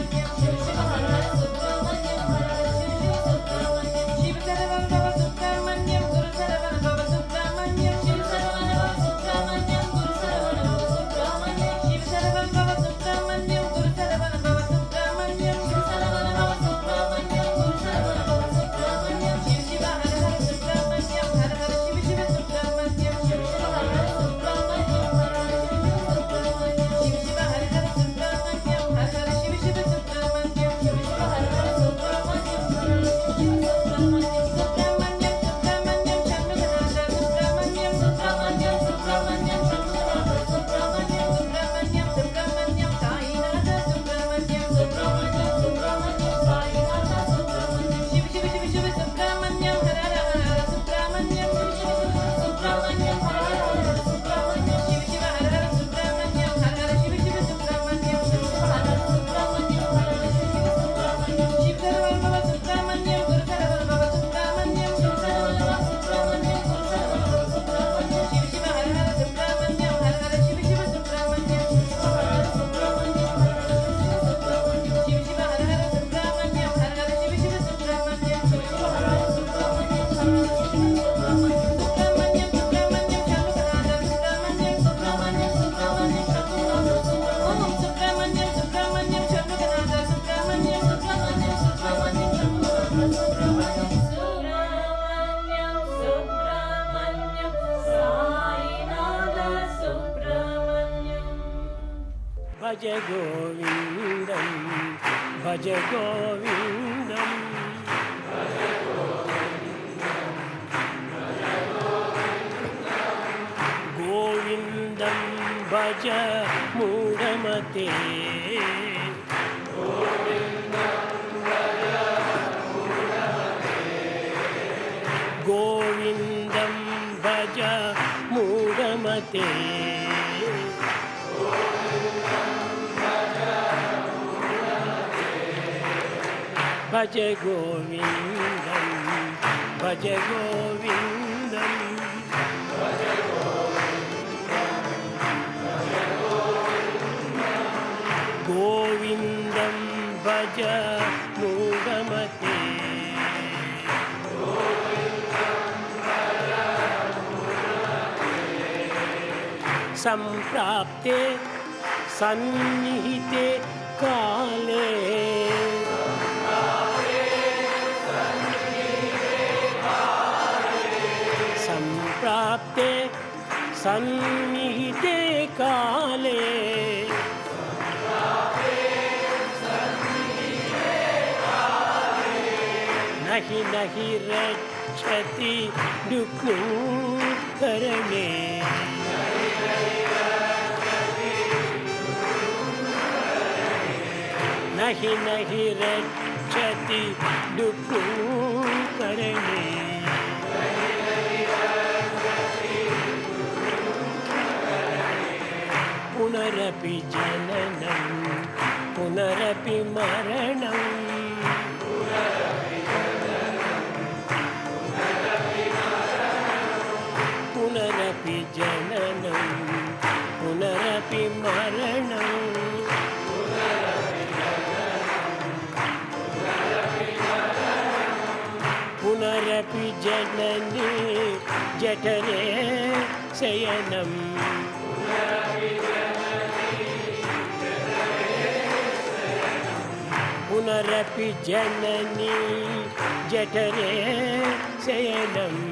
Speaker 4: सुब्रह्मण्यं शिव शिव हर हर सुब्रह्मण्यं हर हर शिव शिव सुब्रह्मण्यं शिव सर्वं भव सुब्रह्मण्यं गुरु सर्वं भव सुब्रह्मण्यं शिव सर्वं भव सुब्रह्मण्यं गुरु सर्वं भव सुब्रह्मण्यं शिव सर्वं भव सुब्रह्मण्यं गुरु सर्वं भव सुब्रह्मण्यं शिव सर्वं भव सुब्रह्मण्यं गुरु सर्वं भव सुब्रह्मण्यं शिव शिव हर हर सुब्रह्मण्यं हर हर शिव शिव सुब्रह्मण्यं शिव शिव हर हर सुब्रह्मण्यं हर हर शिव शिव सुब्रह्मण्यं शिव शिव हर हर सुब्रह्मण्यं हर हर शिव शिव सुब्रह्मण्यं शिव शिव हर हर सुब्रह्मण्यं हर हर शिव शिव सुब्रह्मण्यं सुब्रह्मण्यं सुब्रह्मण्यं शंभुनाथ सुब्रह्मण्यं सुब्रह्मण्यं सुब्रह्मण्यं शंभुनाथ सुब्रह्मण्यं सुब्रह्मण्यं सुब्रह्मण्यं साईनाथ सुब्रह्मण्यं सुब्रह्मण्यं सुब्रह्मण्यं साईनाथ सुब्रह्मण्यं शिव शिव शिव शिव सुब्रह्मण्यं हर हर हर हर सुब्रह्मण्यं शिव शिव शिव सुब्रह्मण्यं हर हर हर हर सुब्रह्मण्यं शिव शिव हर हर सुब्रह्मण्यं हर हर शिव शिव सुब्रह्मण्यं शिव शिव हर हर सुब्रह्मण्यं हर हर शिव शिव सुब्रह्मण्यं शिव सर्वं भव सुब्रह्मण्यं गुरु सर्वं भव सुब्रह्मण्यं शिव सर्वं भव सुब्रह्मण्यं गुरु सर्वं भव सुब्रह्मण्यं शिव शिव हर हर सुब्रह्मण्यं हर हर शिव शिव सुब्रह्मण्यं शिव शिव हर हर सुब्रह्मण्यं हर हर शिव शिव सुब्रह्मण्यं शिव शिव हर हर सुब्रह्मण्यं हर हर शिव शिव सुब्रह्मण्यं शिव शिव हर हर सुब्रह्मण्यं हर हर शिव शिव सुब्रह्मण्यं सुब्रह्मण्यं सुब्रह्मण्यं शंभुनाथ सुब्रह्मण्यं सुब्रह्मण्यं सुब्रह्मण्यं शंभुनाथ सुब्रह्मण्यं ओम सुब्रह्मण्यं सुब्रह्मण्यं शंभुनाथ सुब्रह्मण्यं सुब्रह्मण्यं सुब्रह्मण्यं शंभुनाथ सुब्रह्मण्यं सुब्रह्मण्यं सुब्रह्मण्यं साईनाथ सुब्रह्मण्यं
Speaker 2: भज गोविन्दं भज गोविन्दं भज मूढमते गोविन्दं भज मूढमते भज गोविन्दं भज गोविन्दं गोविन्दं भज मूढमते सम्प्राप्ते सन्निहिते काले सम्प्राप्ते सन्निहिते काले नहि नहि रक्षति दुःखकरणे नहि नहि रक्षति दुःखकरणे पुनरपि जननं पुनरपि मरणं पुनरपि जननं पुनरपि मरणं पुनरपि जननी जठरे शयनं पुनरपि जननी जठरे शयनम्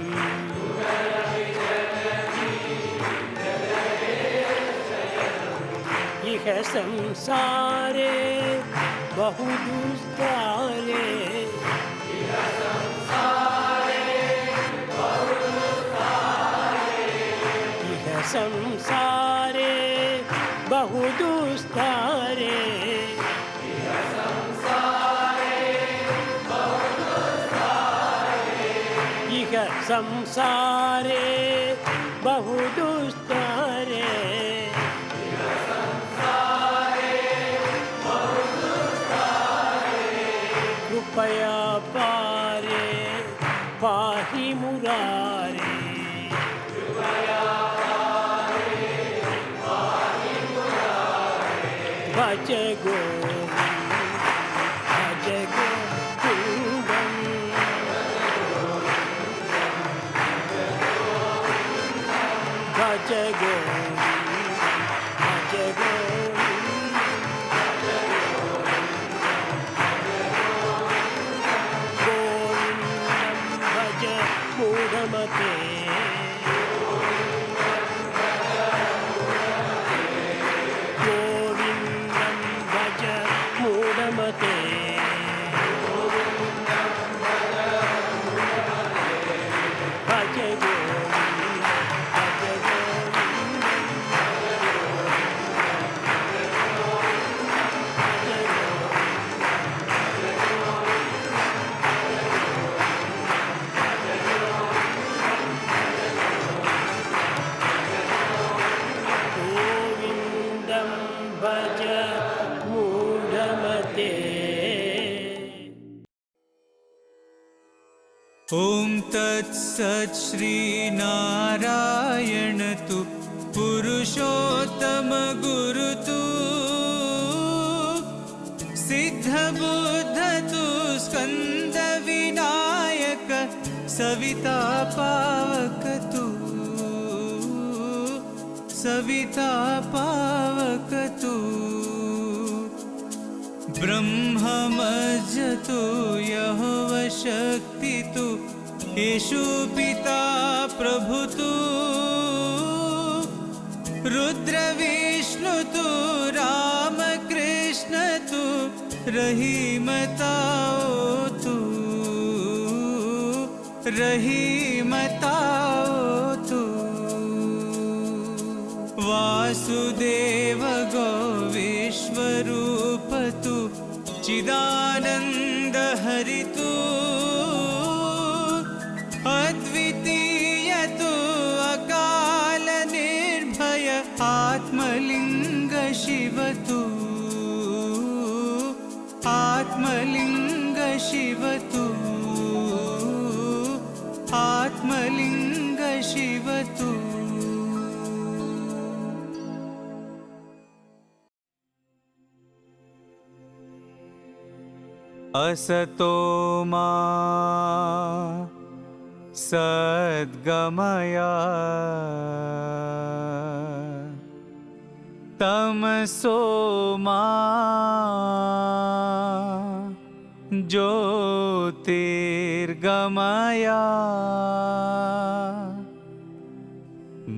Speaker 2: इह संसारे बहुदुस्तारे इह संसारे बहुदुस्तारे इह संसारे बहुदुस्तारे कृपया पारे पाहि मुरारे भज गोविन्दं भज गोविन्दं भज मूढमते गोविन्दं भज मूढमते भज गोविन्दं भज मूढमते।
Speaker 3: ॐ तत्सत् श्रीनारायण तु पुरुषोत्तम गुरु तु सिद्धबुद्ध तु स्कन्द विनायक सविता पावक तु सविता पावक तु ब्रह्ममज तु यहोवा शक्ति तु येषु पिता प्रभु तु रुद्र विष्णु तु राम कृष्ण तु रहीमताओ तु रहीमताओ तु वासुदेव गो विश्वरूप तु चिदानन्द हरि तु अद्वितीय तु अकाल निर्भय आत्मलिङ्ग शिव तु आत्मलिङ्ग शिव तु आत्मलिङ्ग शिव तु असतो मा सद्गमय तमसो मा ज्योतिर्गमय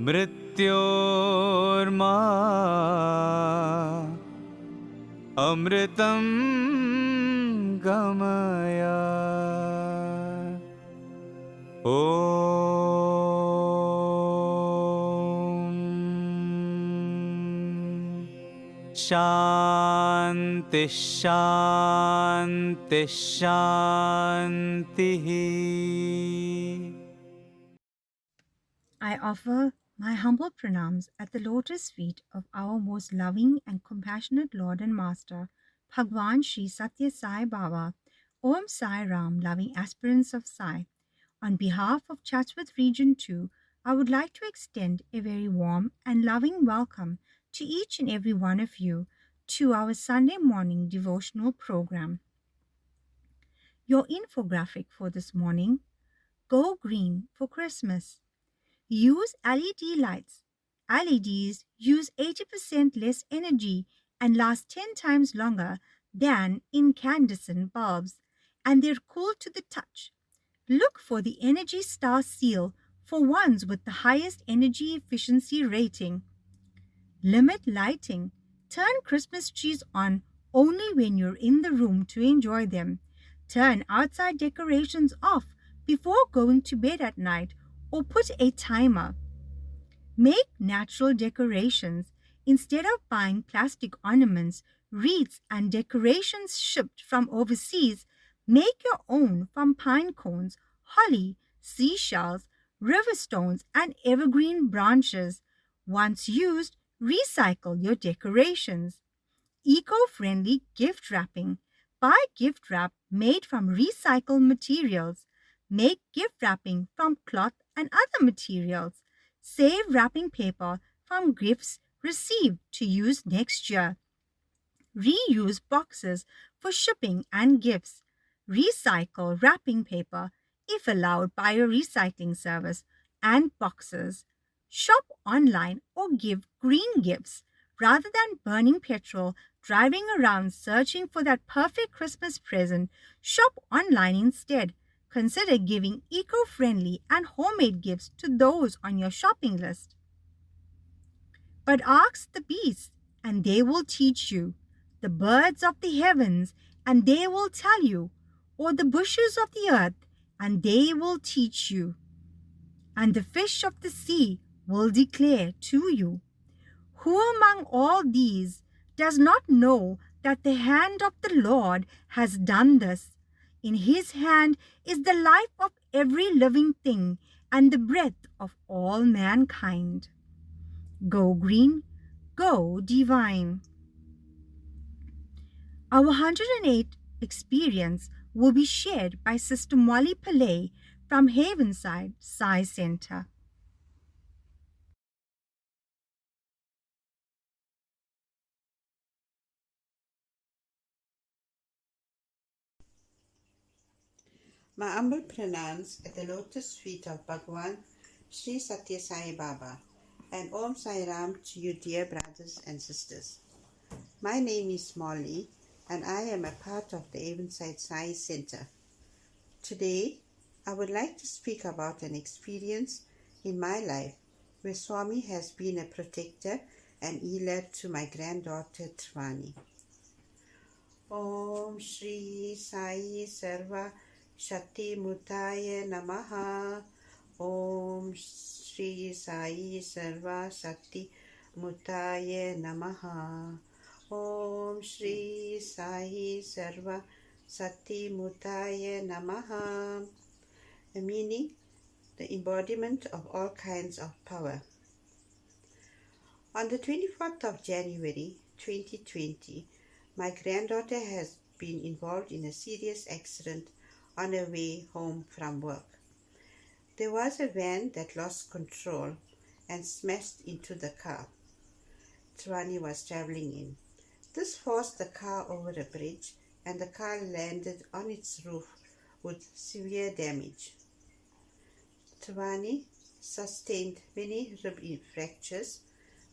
Speaker 3: मृत्योर्मा अमृतं गमय ॐ शान्ति शान्ति शान्तिः
Speaker 6: I offer my humble pranams at the lotus feet of our most loving and compassionate Lord and Master, Bhagwan Sri Satya Sai Baba, Om Sai Ram, loving aspirants of Sai. On behalf of Chatsworth Region 2, I would like to extend a very warm and loving welcome to each and every one of you to our Sunday morning devotional program. Your infographic for this morning: Go Green for Christmas. Use LED lights. LEDs use 80% less energy and last 10 times longer than incandescent bulbs, and they're cool to the touch. Look for the Energy Star seal for ones with the highest energy efficiency rating. Limit lighting. Turn Christmas trees on only when you're in the room to enjoy them. Turn outside decorations off before going to bed at night, or put a timer. Make natural decorations. Instead of buying plastic ornaments, wreaths, and decorations shipped from overseas, make your own from pine cones, holly, seashells, river stones, and evergreen branches. Once used, recycle your decorations. Eco-friendly gift wrapping. Buy gift wrap made from recycled materials. Make gift wrapping from cloth and other materials. Save wrapping paper from gifts received to use next year. Reuse boxes for shipping and gifts. Recycle wrapping paper if allowed by a recycling service and boxes. Shop online or give green gifts. Rather than burning petrol, driving around searching for that perfect Christmas present, shop online instead. Consider giving eco-friendly and homemade gifts to those on your shopping list. But ask the beasts, and they will teach you, the birds of the heavens, and they will tell you, or the bushes of the earth, and they will teach you, and the fish of the sea will declare to you. Who among all these does not know that the hand of the Lord has done this? In his hand is the life of every living thing and the breath of all mankind. Go green, go divine. Our 108 experience will be shared by Sister Molly Pillay from Havenside Sai Center.
Speaker 7: My humble pranams at the lotus feet of Bhagwan Sri Satya Sai Baba, and Om Sai Ram to you, dear brothers and sisters. My name is Molly, and I am a part of the Havenside Sai Center. Today, I would like to speak about an experience in my life where Swami has been a protector and healer to my granddaughter Trivani. Om Shri Sai Sarva Shakti Mutaya Namaha. Om Shri Sai Sarva Shakti 𝐂𝐡𝐚𝐭𝐬𝐰𝐨𝐫𝐭𝐡 Namaha. Om Shri Sai Sarva Sati Mutaya Namaha. The meaning, the embodiment of all kinds of power. On the 24th of January 2020, my granddaughter has been involved in a serious accident on her way home from work. There was a van that lost control and smashed into the car Trani was traveling in. This forced the car over a bridge and the car landed on its roof with severe damage. Trani sustained many rib fractures,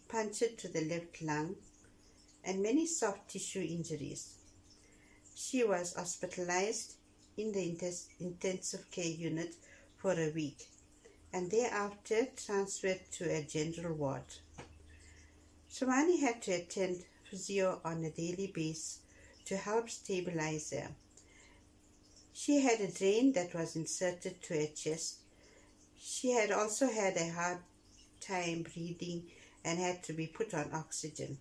Speaker 7: punctured to the left lung, and many soft tissue injuries. She was hospitalized in the intensive care unit for a week and thereafter transferred to a general ward. Shivani had to attend physio on a daily basis to help stabilize her. She had a drain that was inserted to her chest. She had also had a hard time breathing and had to be put on oxygen.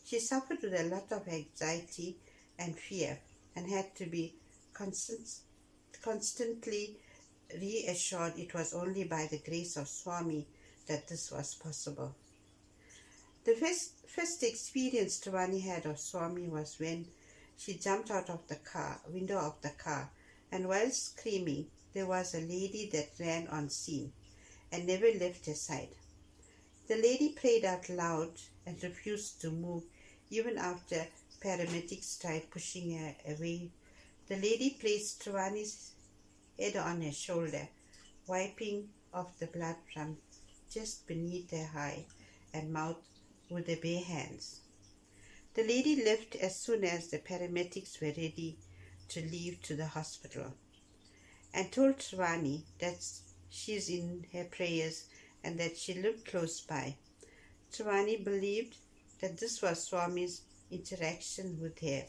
Speaker 7: She suffered with a lot of anxiety and fear and had to be constantly reassured it was only by the grace of Swami that this was possible. The first experience Trani had of Swami was when she jumped out of the window of the car, and while screaming, there was a lady that ran on scene and never left her side. The lady prayed out loud and refused to move even after paramedics tried pushing her away. The lady placed Trani's head on her shoulder, wiping off the blood from just beneath her eye and mouth with her bare hands. The lady left as soon as the paramedics were ready to leave to the hospital and told Trani that she's in her prayers and that she lived close by. Trani believed that this was Swami's interaction with her.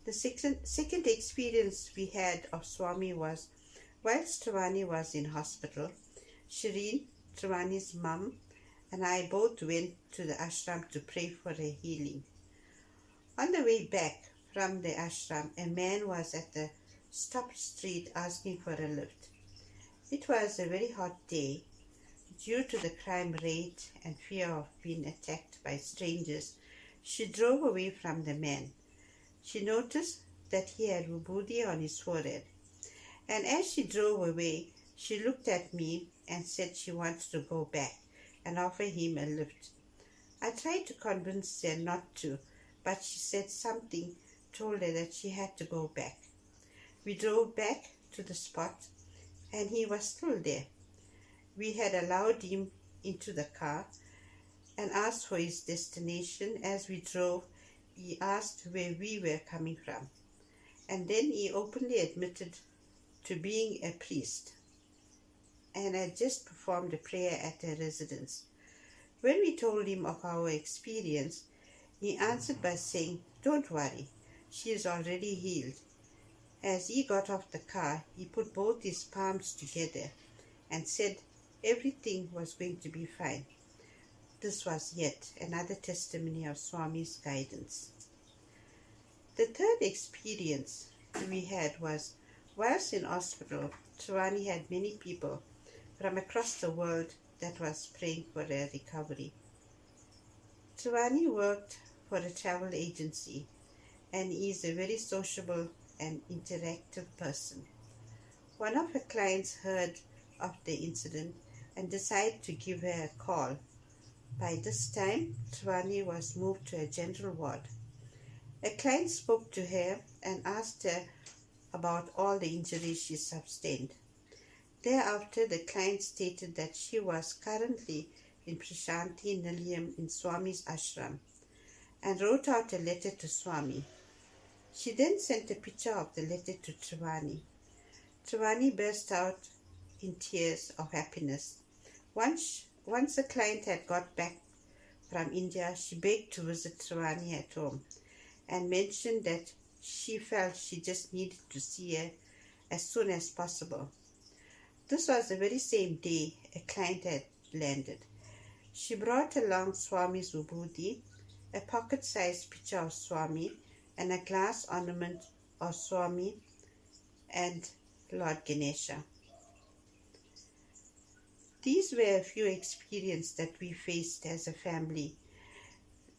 Speaker 7: The second experience we had of Swami was whilst Trani was in hospital. Shireen, Trani's mum, and I both went to the ashram to pray for her healing. On the way back from the ashram, a man was at the stop street asking for a lift. It was a very hot day. Due to the crime rate and fear of being attacked by strangers, she drove away from the man. She noticed that he had vibhuti on his forehead, and as she drove away, she looked at me and said she wants to go back and offer him a lift. I tried to convince her not to, but she said something told her that she had to go back. We drove back to the spot and he was still there. We had allowed him into the car and asked for his destination. As we drove, he asked where we were coming from, and then he openly admitted to being a priest and had just performed a prayer at a residence. When we told him of our experience, he answered by saying, "Don't worry, she is already healed." As he got off the car, he put both his palms together and said everything was going to be fine. This was yet another testimony of Swami's guidance. The third experience we had was whilst in hospital. Trani had many people from across the world that was praying for her recovery. Trani worked for a travel agency and is a very sociable and interactive person. One of her clients heard of the incident and decided to give her a call. By this time, Trani was moved to a general ward. A client spoke to her and asked her about all the injuries she sustained. Thereafter, the client stated that she was currently in Prashanti Nilayam in Swami's ashram and wrote out a letter to Swami. She then sent a picture of the letter to Trani. Trani burst out in tears of happiness. Once the client had got back from India, she begged to visit Trani at home and mentioned that she felt she just needed to see her as soon as possible. This was the very same day a client had landed. She brought along Swami's Vibhuti, a pocket-sized picture of Swami, and a glass ornament of Swami and Lord Ganesha. These were a few experiences that we faced as a family,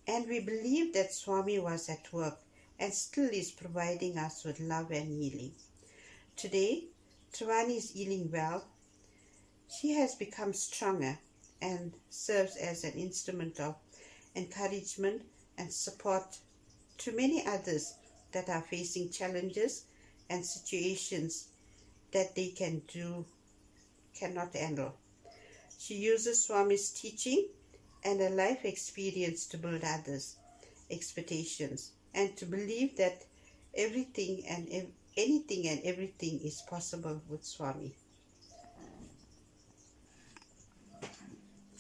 Speaker 7: and we believed that Swami was at work and still is providing us with love and healing. Today, Trivani is healing well. She has become stronger and serves as an instrument of encouragement and support to many others that are facing challenges and situations that they cannot handle. She uses Swami's teaching and a life experience to build others' expectations and to believe that anything and everything is possible with Swami.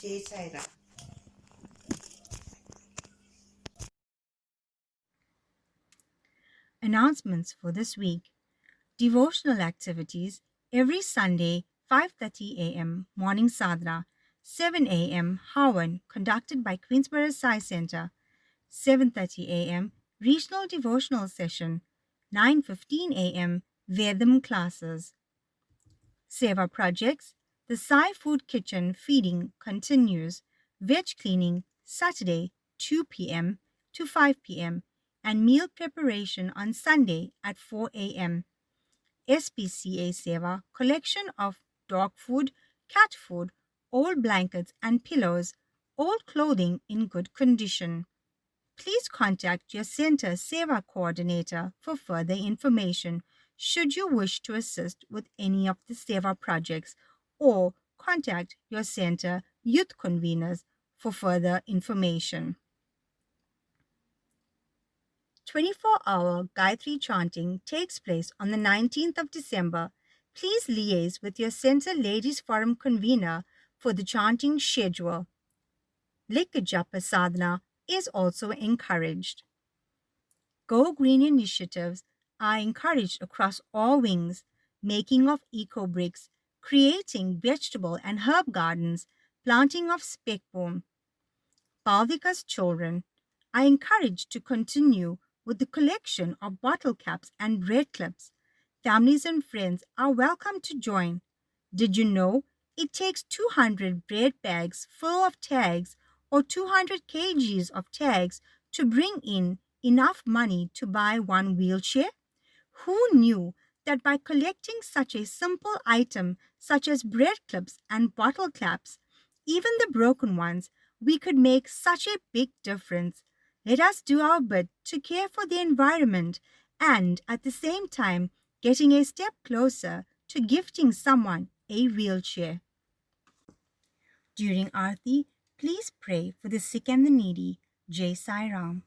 Speaker 7: Jai Sai Ram.
Speaker 6: Announcements for this week. Devotional activities every Sunday, 5:30 a.m. morning sadhana, 7 a.m. Havan conducted by Queensborough Sai Centre, 7:30 a.m. regional devotional session, 9:15 a.m. Vedam classes. Seva projects. The Sai Food Kitchen feeding continues. Veg cleaning Saturday 2 p.m. to 5 p.m. and meal preparation on Sunday at 4 a.m. SPCA Seva collection of dog food, cat food, old blankets and pillows, old clothing in good condition. Please contact your Center Seva coordinator for further information should you wish to assist with any of the Seva projects, or contact your Center youth conveners for further information. 24-hour Gayatri chanting takes place on the 19th of December. Please liaise with your Center Ladies Forum convener for the chanting schedule. Liquor Japa Sadhana is also encouraged. Go Green initiatives are encouraged across all wings, making of eco-bricks, creating vegetable and herb gardens, planting of speckboom. Balvika's children are encouraged to continue with the collection of bottle caps and bread clips. Families and friends are welcome to join. Did you know it takes 200 bread bags full of tags or 200 kgs of tags to bring in enough money to buy one wheelchair? Who knew that by collecting such a simple item such as bread clips and bottle caps, even the broken ones, we could make such a big difference? Let us do our bit to care for the environment and at the same time getting a step closer to gifting someone a wheelchair. During Aarti, please pray for the sick and the needy. Jai Sai Ram.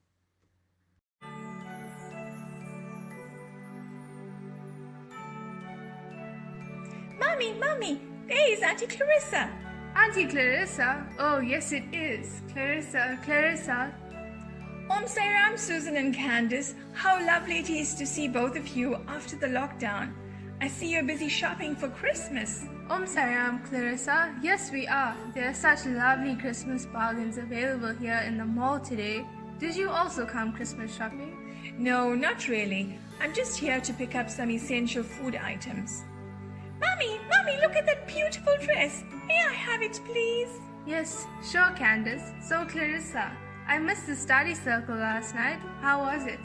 Speaker 8: Mommy, there is Auntie Clarissa.
Speaker 9: Auntie Clarissa? Oh, yes it is. Clarissa.
Speaker 8: Sai Ram, Susan and Candice, how lovely it is to see both of you after the lockdown. I see you're busy shopping for Christmas.
Speaker 9: Sai Ram, Clarissa. Yes, we are. There are such lovely Christmas bargains available here in the mall today. Did you also come Christmas shopping?
Speaker 8: No, not really. I'm just here to pick up some essential food items. Mommy, look at that beautiful dress. May I have it, please?
Speaker 9: Yes, sure, Candice. So, Clarissa, I missed the study circle last night. How was it?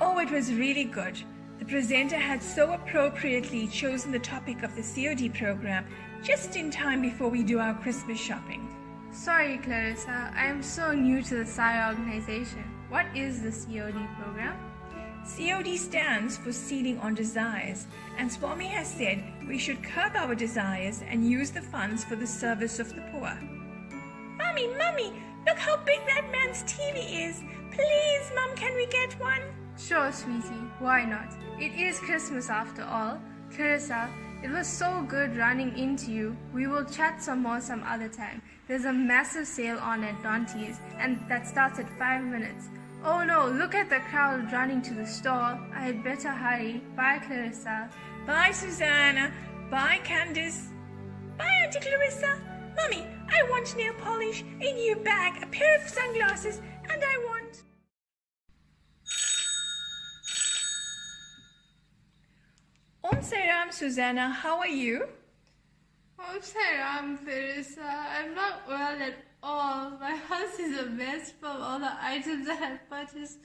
Speaker 8: Oh, it was really good. The presenter had so appropriately chosen the topic of the COD program just in time before we do our Christmas shopping.
Speaker 9: Sorry, Clarissa, I am so new to the Sai organization. What is the COD program?
Speaker 8: COD stands for Seeding on Desires, and Swami has said we should curb our desires and use the funds for the service of the poor. Mommy, look how big that man's TV is. Please, Mom, can we get one?
Speaker 9: Sure, sweetie, why not? It is Christmas after all. Clarissa, it was so good running into you. We will chat some more some other time. There's a massive sale on at Dante's, and that starts at 5 minutes. Oh no, look at the crowd running to the store. I had better hurry. Bye, Clarissa.
Speaker 8: Bye, Susanna. Bye, Candice. Bye, Auntie Clarissa. Mummy, I want nail polish, a new bag, a pair of sunglasses, and I want... Sai Ram, Susanna, how are you?
Speaker 9: Sai Ram, Clarissa, I'm not well at all. My house is a mess from all the items that I've purchased,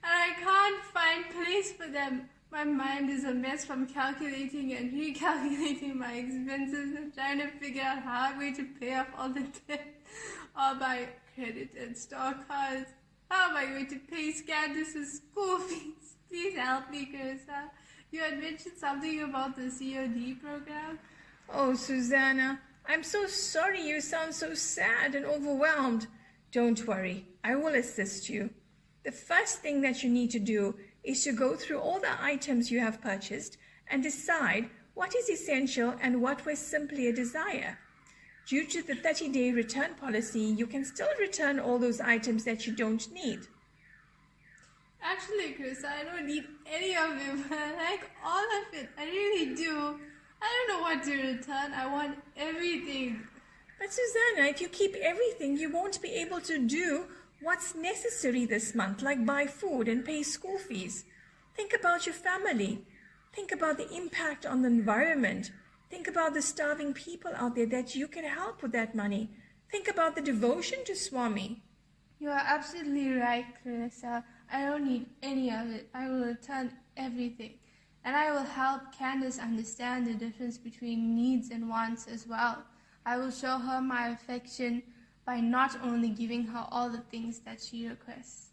Speaker 9: and I can't find place for them. My mind is a mess from calculating and recalculating my expenses and trying to figure out how I'm going to pay off all the debt, all my credit and store cards. How am I going to pay Candace's school fees? Please help me, Clarissa. You had mentioned something about the COD program.
Speaker 8: Oh, Susanna, I'm so sorry you sound so sad and overwhelmed. Don't worry, I will assist you. The first thing that you need to do is to go through all the items you have purchased and decide what is essential and what was simply a desire. Due to the 30-day return policy, you can still return all those items that you don't need.
Speaker 9: Actually, Chris, I don't need any of it, but I like all of it. I really do. I don't know what to return. I want everything.
Speaker 8: But Susanna, if you keep everything, you won't be able to do what's necessary this month, like buy food and pay school fees. Think about your family. Think about the impact on the environment. Think about the starving people out there that you can help with that money. Think about the devotion to Swami.
Speaker 9: You are absolutely right, Clarissa. I don't need any of it. I will return everything. And I will help Candace understand the difference between needs and wants as well. I will show her my affection by not only giving her all the things that she requests.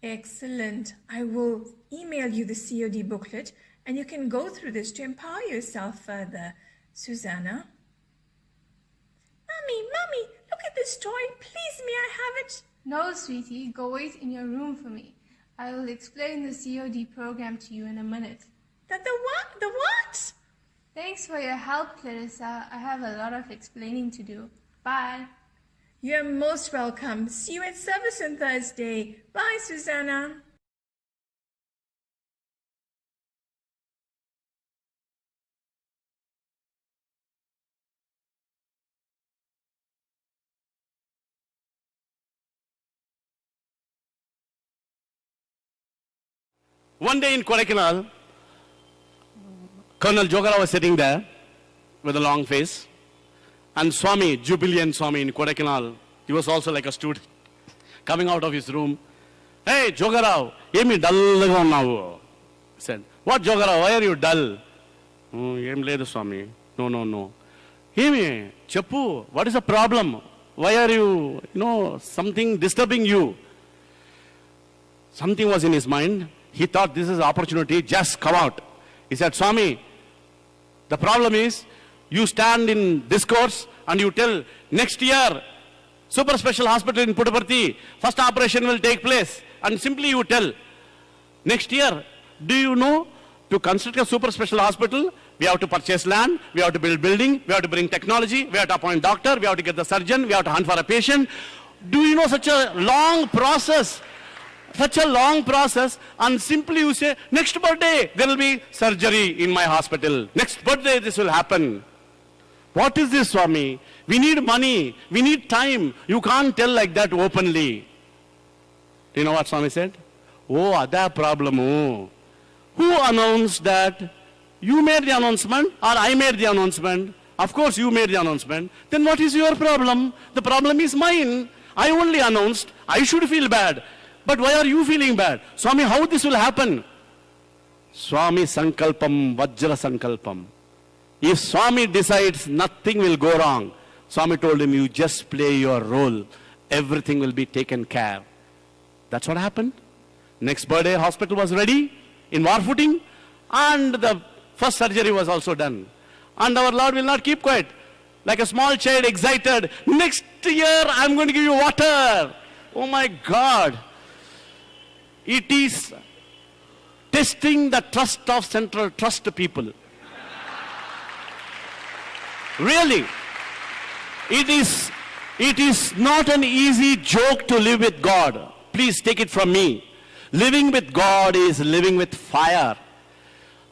Speaker 8: Excellent. I will email you the COD booklet and you can go through this to empower yourself further. Susanna? Mommy, look at this toy. Please, may I have it?
Speaker 9: No, sweetie. Go wait in your room for me. I will explain the COD program to you in a minute.
Speaker 8: The what? The what?
Speaker 9: Thanks for your help, Clarissa. I have a lot of explaining to do. Bye.
Speaker 8: You're most welcome. See you at service on Thursday. Bye, Susanna.
Speaker 1: One day in Kodaikanal, Colonel Jogara was sitting there with a long face, and Swami, Jubilean Swami in Kodaikanal, he was also like a student, coming out of his room. Hey, Jogara, emi dull now. He said, what Jogara, why are you dull? Em ledu Swami. No. Emi, Chappu, what is the problem? Why are you, something disturbing you? Something was in his mind. He thought this is an opportunity, just come out. He said, Swami, the problem is, you stand in discourse and you tell, next year, super special hospital in Puttaparthi, first operation will take place. And simply you tell, next year, do you know, to construct a super special hospital, we have to purchase land, we have to build building, we have to bring technology, we have to appoint doctor, we have to get the surgeon, we have to hunt for a patient. Do you know such a long process? Such a long process, and simply you say, next birthday, there will be surgery in my hospital. Next birthday, this will happen. What is this, Swami? We need money. We need time. You can't tell like that openly. Do you know what Swami said? Oh, ada problem. Who announced that? You made the announcement, or I made the announcement? Of course, you made the announcement. Then what is your problem? The problem is mine. I only announced. I should feel bad. But why are you feeling bad? Swami, how this will happen? Swami Sankalpam, Vajra Sankalpam. If Swami decides, nothing will go wrong. Swami told him, you just play your role. Everything will be taken care. That's what happened. Next birthday, hospital was ready, in war footing, and the first surgery was also done. And our Lord will not keep quiet. Like a small child excited, next year I'm going to give you water. Oh my God. It is testing the trust of Central Trust people. Really. It is not an easy joke to live with God. Please take it from me. Living with God is living with fire.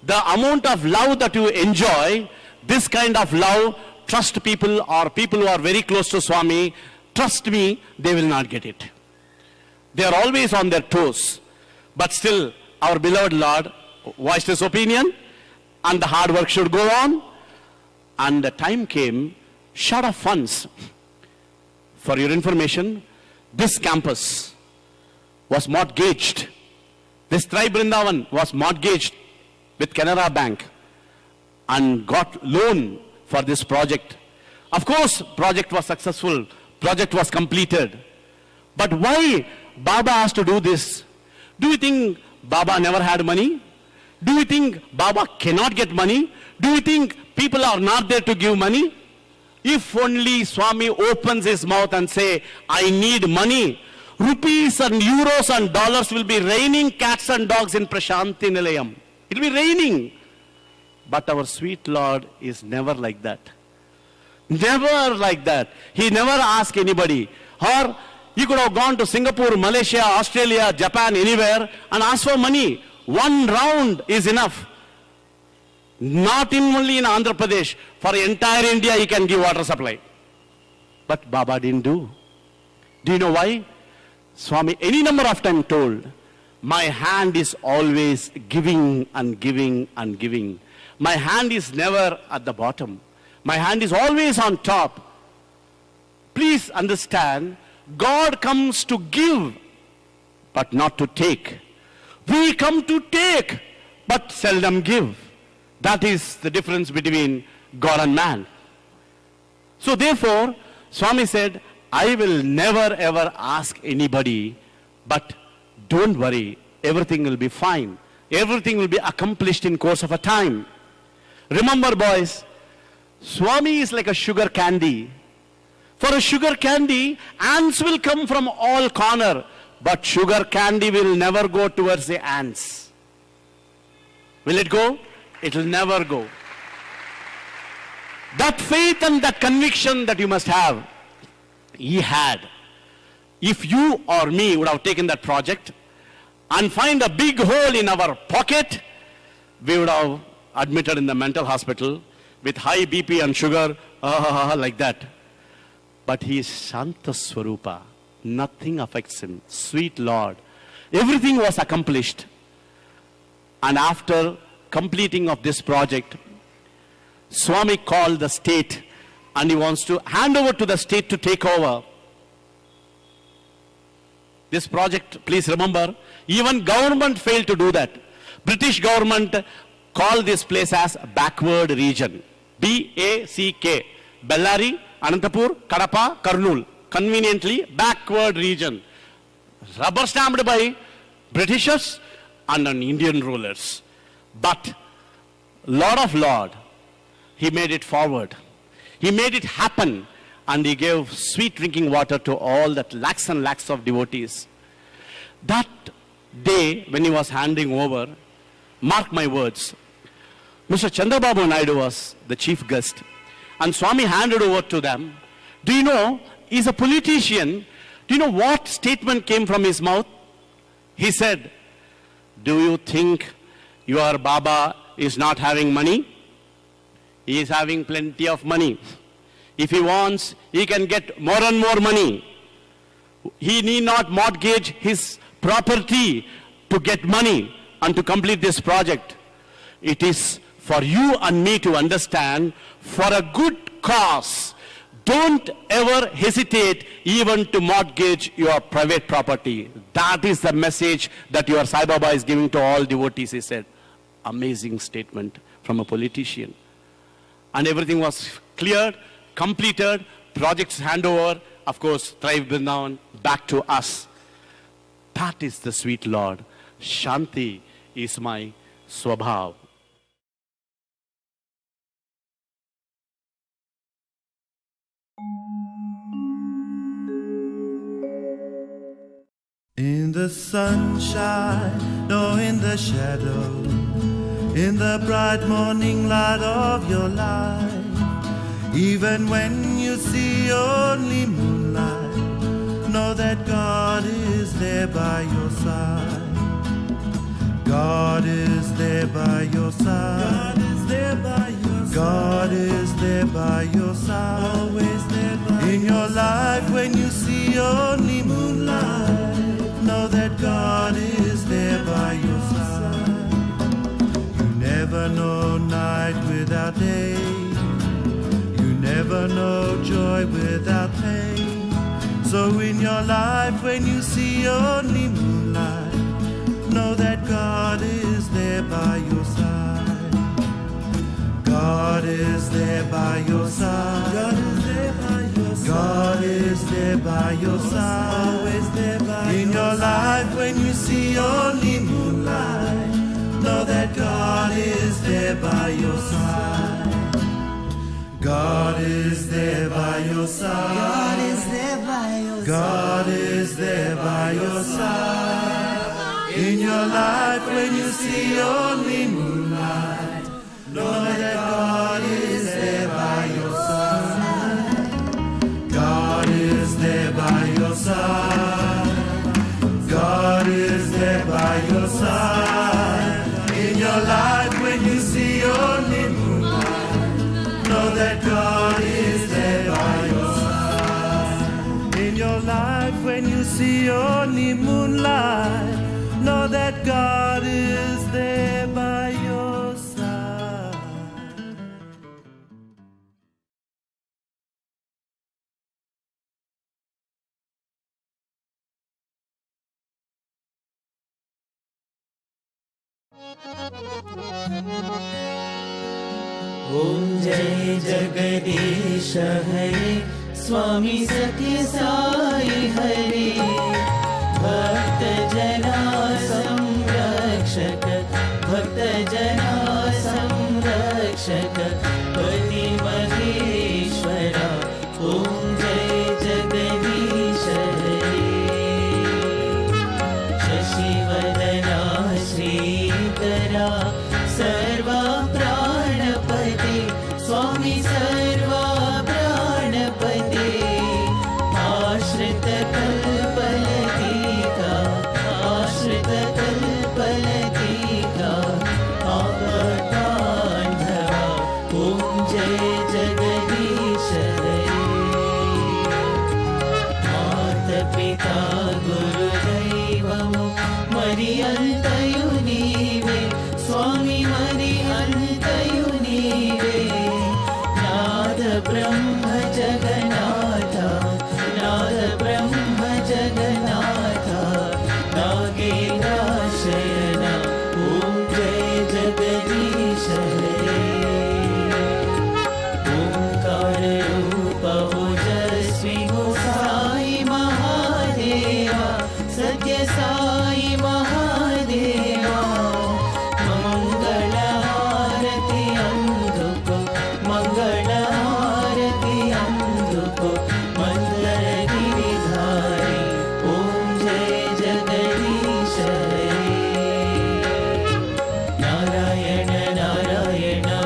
Speaker 1: The amount of love that you enjoy, this kind of love
Speaker 10: trust people or people who are very close to Swami, trust me, they will not get it. They are always on their toes. But still, our beloved Lord voiced his opinion, and the hard work should go on. And the time came, short of funds. For your information, this campus was mortgaged. This Tribe Vrindavan was mortgaged with Canara Bank and got loan for this project. Of course, project was successful. Project was completed. But why Baba has to do this? Do you think Baba never had money? Do you think Baba cannot get money? Do you think people are not there to give money? If only Swami opens his mouth and say, I need money, rupees and euros and dollars will be raining cats and dogs in Prashanti Nilayam. It will be raining. But our sweet Lord is never like that. Never like that. He never asks anybody. Or he could have gone to Singapore, Malaysia, Australia, Japan, anywhere and asked for money. One round is enough. Not only in Andhra Pradesh, for entire India he can give water supply. But Baba didn't do. Do you know why? Swami any number of times told, my hand is always giving and giving and giving. My hand is never at the bottom. My hand is always on top. Please understand, God comes to give, but not to take. We come to take, but seldom give. That is the difference between God and man. So therefore, Swami said, I will never ever ask anybody, but don't worry, everything will be fine. Everything will be accomplished in course of a time. Remember boys, Swami is like a sugar candy. For a sugar candy, ants will come from all corner, but sugar candy will never go towards the ants. Will it go? It will never go. That faith and that conviction that you must have, he had. If you or me would have taken that project and find a big hole in our pocket, we would have admitted in the mental hospital with high BP and sugar, like that. But he is Shanta Swarupa. Nothing affects him. Sweet Lord. Everything was accomplished. And after completing of this project, Swami called the state and he wants to hand over to the state to take over. This project, please remember, even government failed to do that. British government called this place as backward region. B-A-C-K. Bellary, Anantapur, Kadapa, Kurnool. Conveniently backward region. Rubber stamped by Britishers and Indian rulers. But Lord of Lord, he made it forward. He made it happen. And he gave sweet drinking water to all that lakhs and lakhs of devotees. That day when he was handing over, mark my words, Mr. Chandrababu Naidu was the chief guest. And Swami handed over to them. Do you know, he's a politician. Do you know what statement came from his mouth? He said, do you think your Baba is not having money? He is having plenty of money. If he wants, he can get more and more money. He need not mortgage his property to get money and to complete this project. It is for you and me to understand, for a good cause, don't ever hesitate even to mortgage your private property. That is the message that your Sai Baba is giving to all devotees, he said. Amazing statement from a politician. And everything was cleared, completed, projects handover, of course, Tribe Vrindavan, back to us. That is the sweet Lord. Shanti is my swabhav.
Speaker 1: In the sunshine or in the shadow, in the bright morning light of your life, even when you see only moonlight, know that God is there by your side. God is there by your side. God is there by your side. God is there by your side, always there by in your life. When you see only moonlight, know that God is there by your side. You never know night without day, you never know joy without pain. So in your life, when you see only moonlight, know that God is there by your side. God is there by your side. God is there by your side. God is there by your side. Always there by in your life. When you see only moonlight, know that God is there by your side. God is there by your side. God is there by your side. God is there by your side. In your life, when you see only moonlight, know that God is there by your side. God is there by your side. God is there by your side. In your life, when you see only moonlight, know that God is there by your side. In your life, when you see only moonlight, know that God is there by your side.
Speaker 5: ॐ जय जगदीश हरे स्वामी सत्य साई हरे भक्त जना संरक्षक भक्त जना संरक्षक पति महेश्वरा ॐ जय जगदीश हरे शशिवदना श्रीकरा सर्वा प्राणपते स्वामी सर्वा प्राणपते आश्रित कल्पलतिका आश्रित कल्पलतिका आपदान्धवा ॐ जय जगदीश हरे मातपिता गुरुदैवमु मरि अन्तयु नीवे स्वामी मरि अन्तयु नीवे नाद ब्रह्म जगन्नाथा नाद ब्रह्म जगन्नाथा नागेन्द्राशयना ॐ जय जगदीश हरे ओंकार रूप ओजस्वी हो साई महादेवा सत्य साई महादेवा मंगल आरती अंधुको मंगल आरती अंधुको मंगल गिरिधारी ॐ जय जगदीश हरे नारायण नारायण ॐ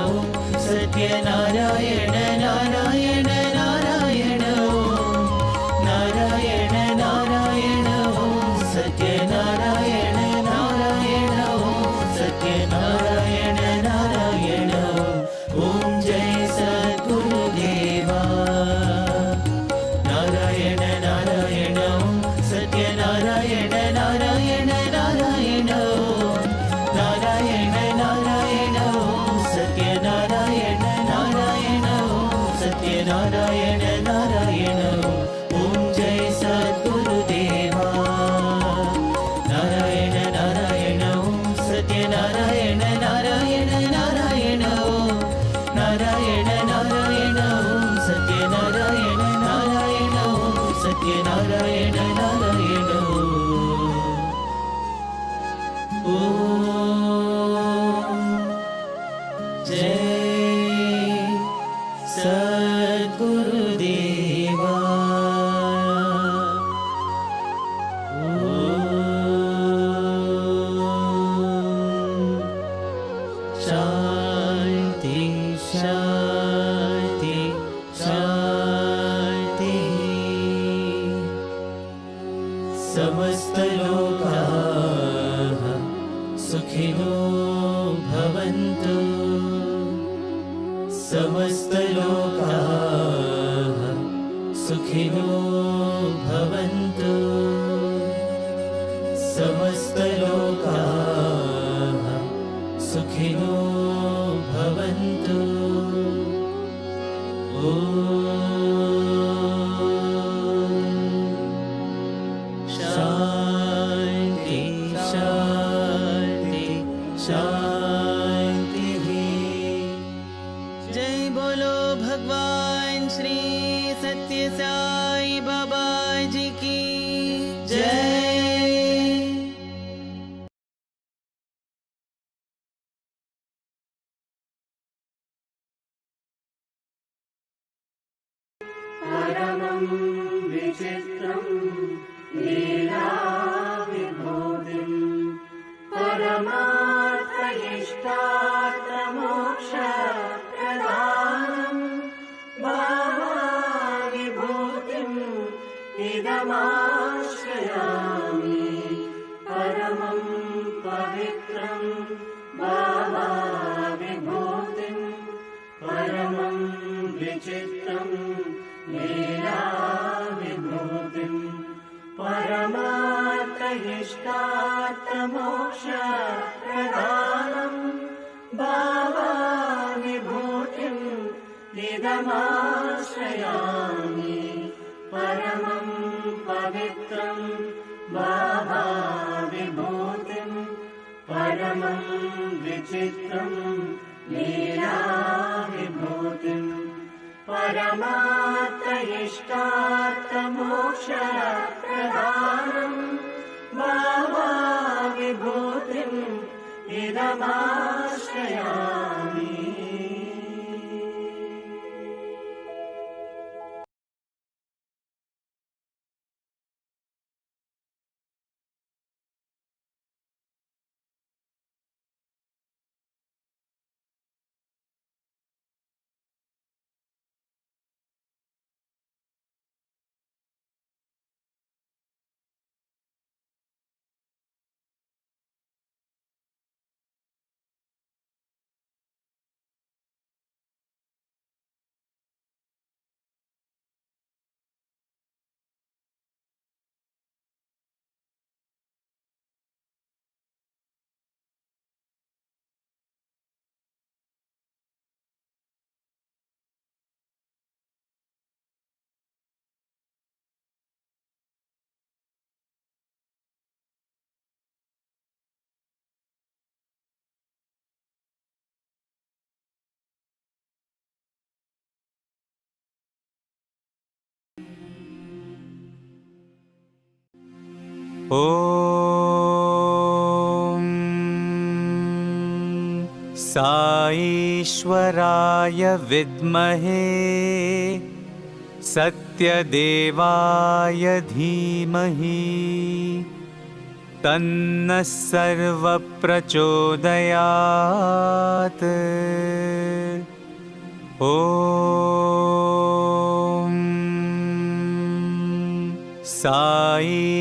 Speaker 5: सत्य नारायण नारायण नारायण ॐ नारायण नारायण ॐ सत्य नारायण नारायण ॐ सत्य नारायण नारायण ॐ जय सद्गुरुदेवा नारायण नारायण ॐ सत्य नारायण नारायण नारायण नारायण नारायण ॐ सत्य नारायण नारायण सत्य नारायण नारायण ॐ जय सद्गुरुदेवा नारायण नारायण ॐ सत्य नारायण नारायण नारायण नारायण नारायण ॐ सत्य नारायण नारायण सत्य नारायण नारायण जय सद्गुरुदेवा शान्ति शान्ति शान्ति समस्तलोकाः सुखिनो भवन्तु समस्तलोकाः सुखिनो भवन्तु समस्तलोकाः सुखिनो भवन्तु शान्ति शान्ति शान्तिः जय बोलो भगवान श्री सत्य साई बाबा जी की जय।
Speaker 2: परमं विचित्रं लीला विभूतिं परमार्थयिष्टार्थमोक्षप्रदानं भावाविभूतिम् इदमाश्रयामि परमं पवित्रं भावाविभूतिं परमं विचित्रं लीलाविभूतिं परमार्थयिष्टार्थमोक्षप्रदानं भावाविभूतिम् इदमाश्रयामि परमं पवित्रं भावाविभूतिं परमं विचित्रं लीलाविभूतिं परमार्थयिष्टार्थमोक्षप्रदानं भावाविभूतिम् इदमाश्रयामि।
Speaker 3: ॐ साईश्वराय विद्महे सत्यदेवाय धीमहि तन्नः सर्वप्रचोदयात्। ॐ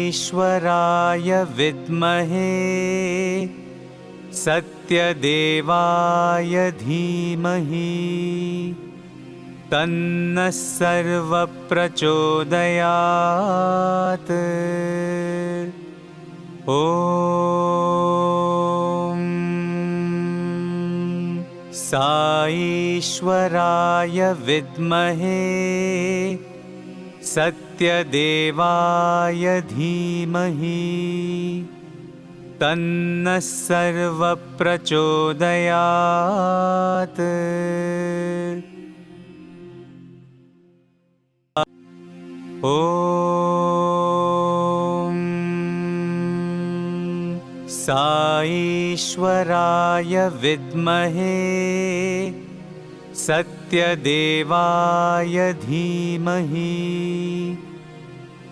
Speaker 3: साईश्वराय विद्महे सत्यदेवाय धीमहि तन्नः सर्वप्रचोदयात्। ॐ साईश्वराय विद्महे सत्यदेवाय धीमहि तन्नः सर्वप्रचोदयात्। ॐ साईश्वराय विद्महे सत्यदेवाय धीमहि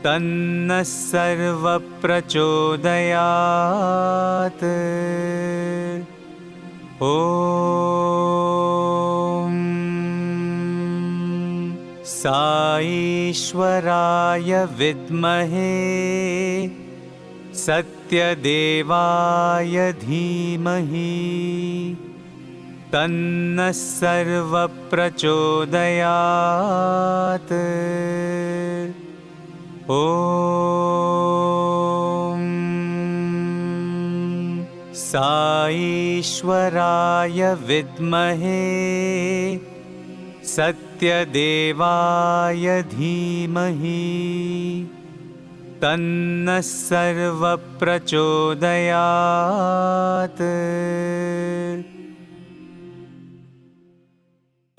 Speaker 3: तन्नः सर्वप्रचोदयात्। ॐ साईश्वराय विद्महे सत्यदेवाय धीमहि तन्नः सर्वप्रचोदयात्। ॐ साईश्वराय विद्महे सत्यदेवाय धीमहि तन्नः सर्वप्रचोदयात्।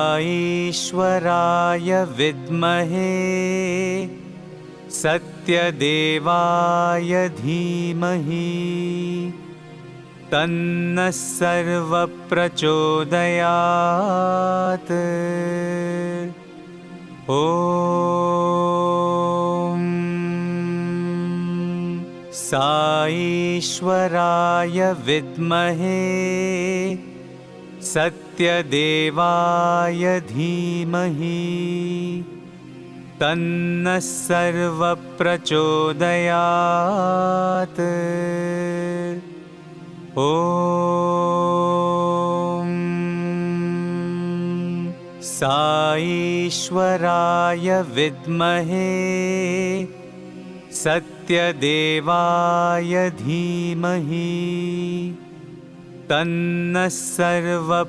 Speaker 3: साईश्वराय विद्महे सत्यदेवाय धीमहि तन्नः सर्वप्रचोदयात्। ॐ साईश्वराय विद्महे सत्यदेवाय धीमहि तन्नः सर्वप्रचोदयात्। ॐ साईश्वराय विद्महे सत्यदेवाय धीमहि तन्नः सर्वप्रचोदयात्।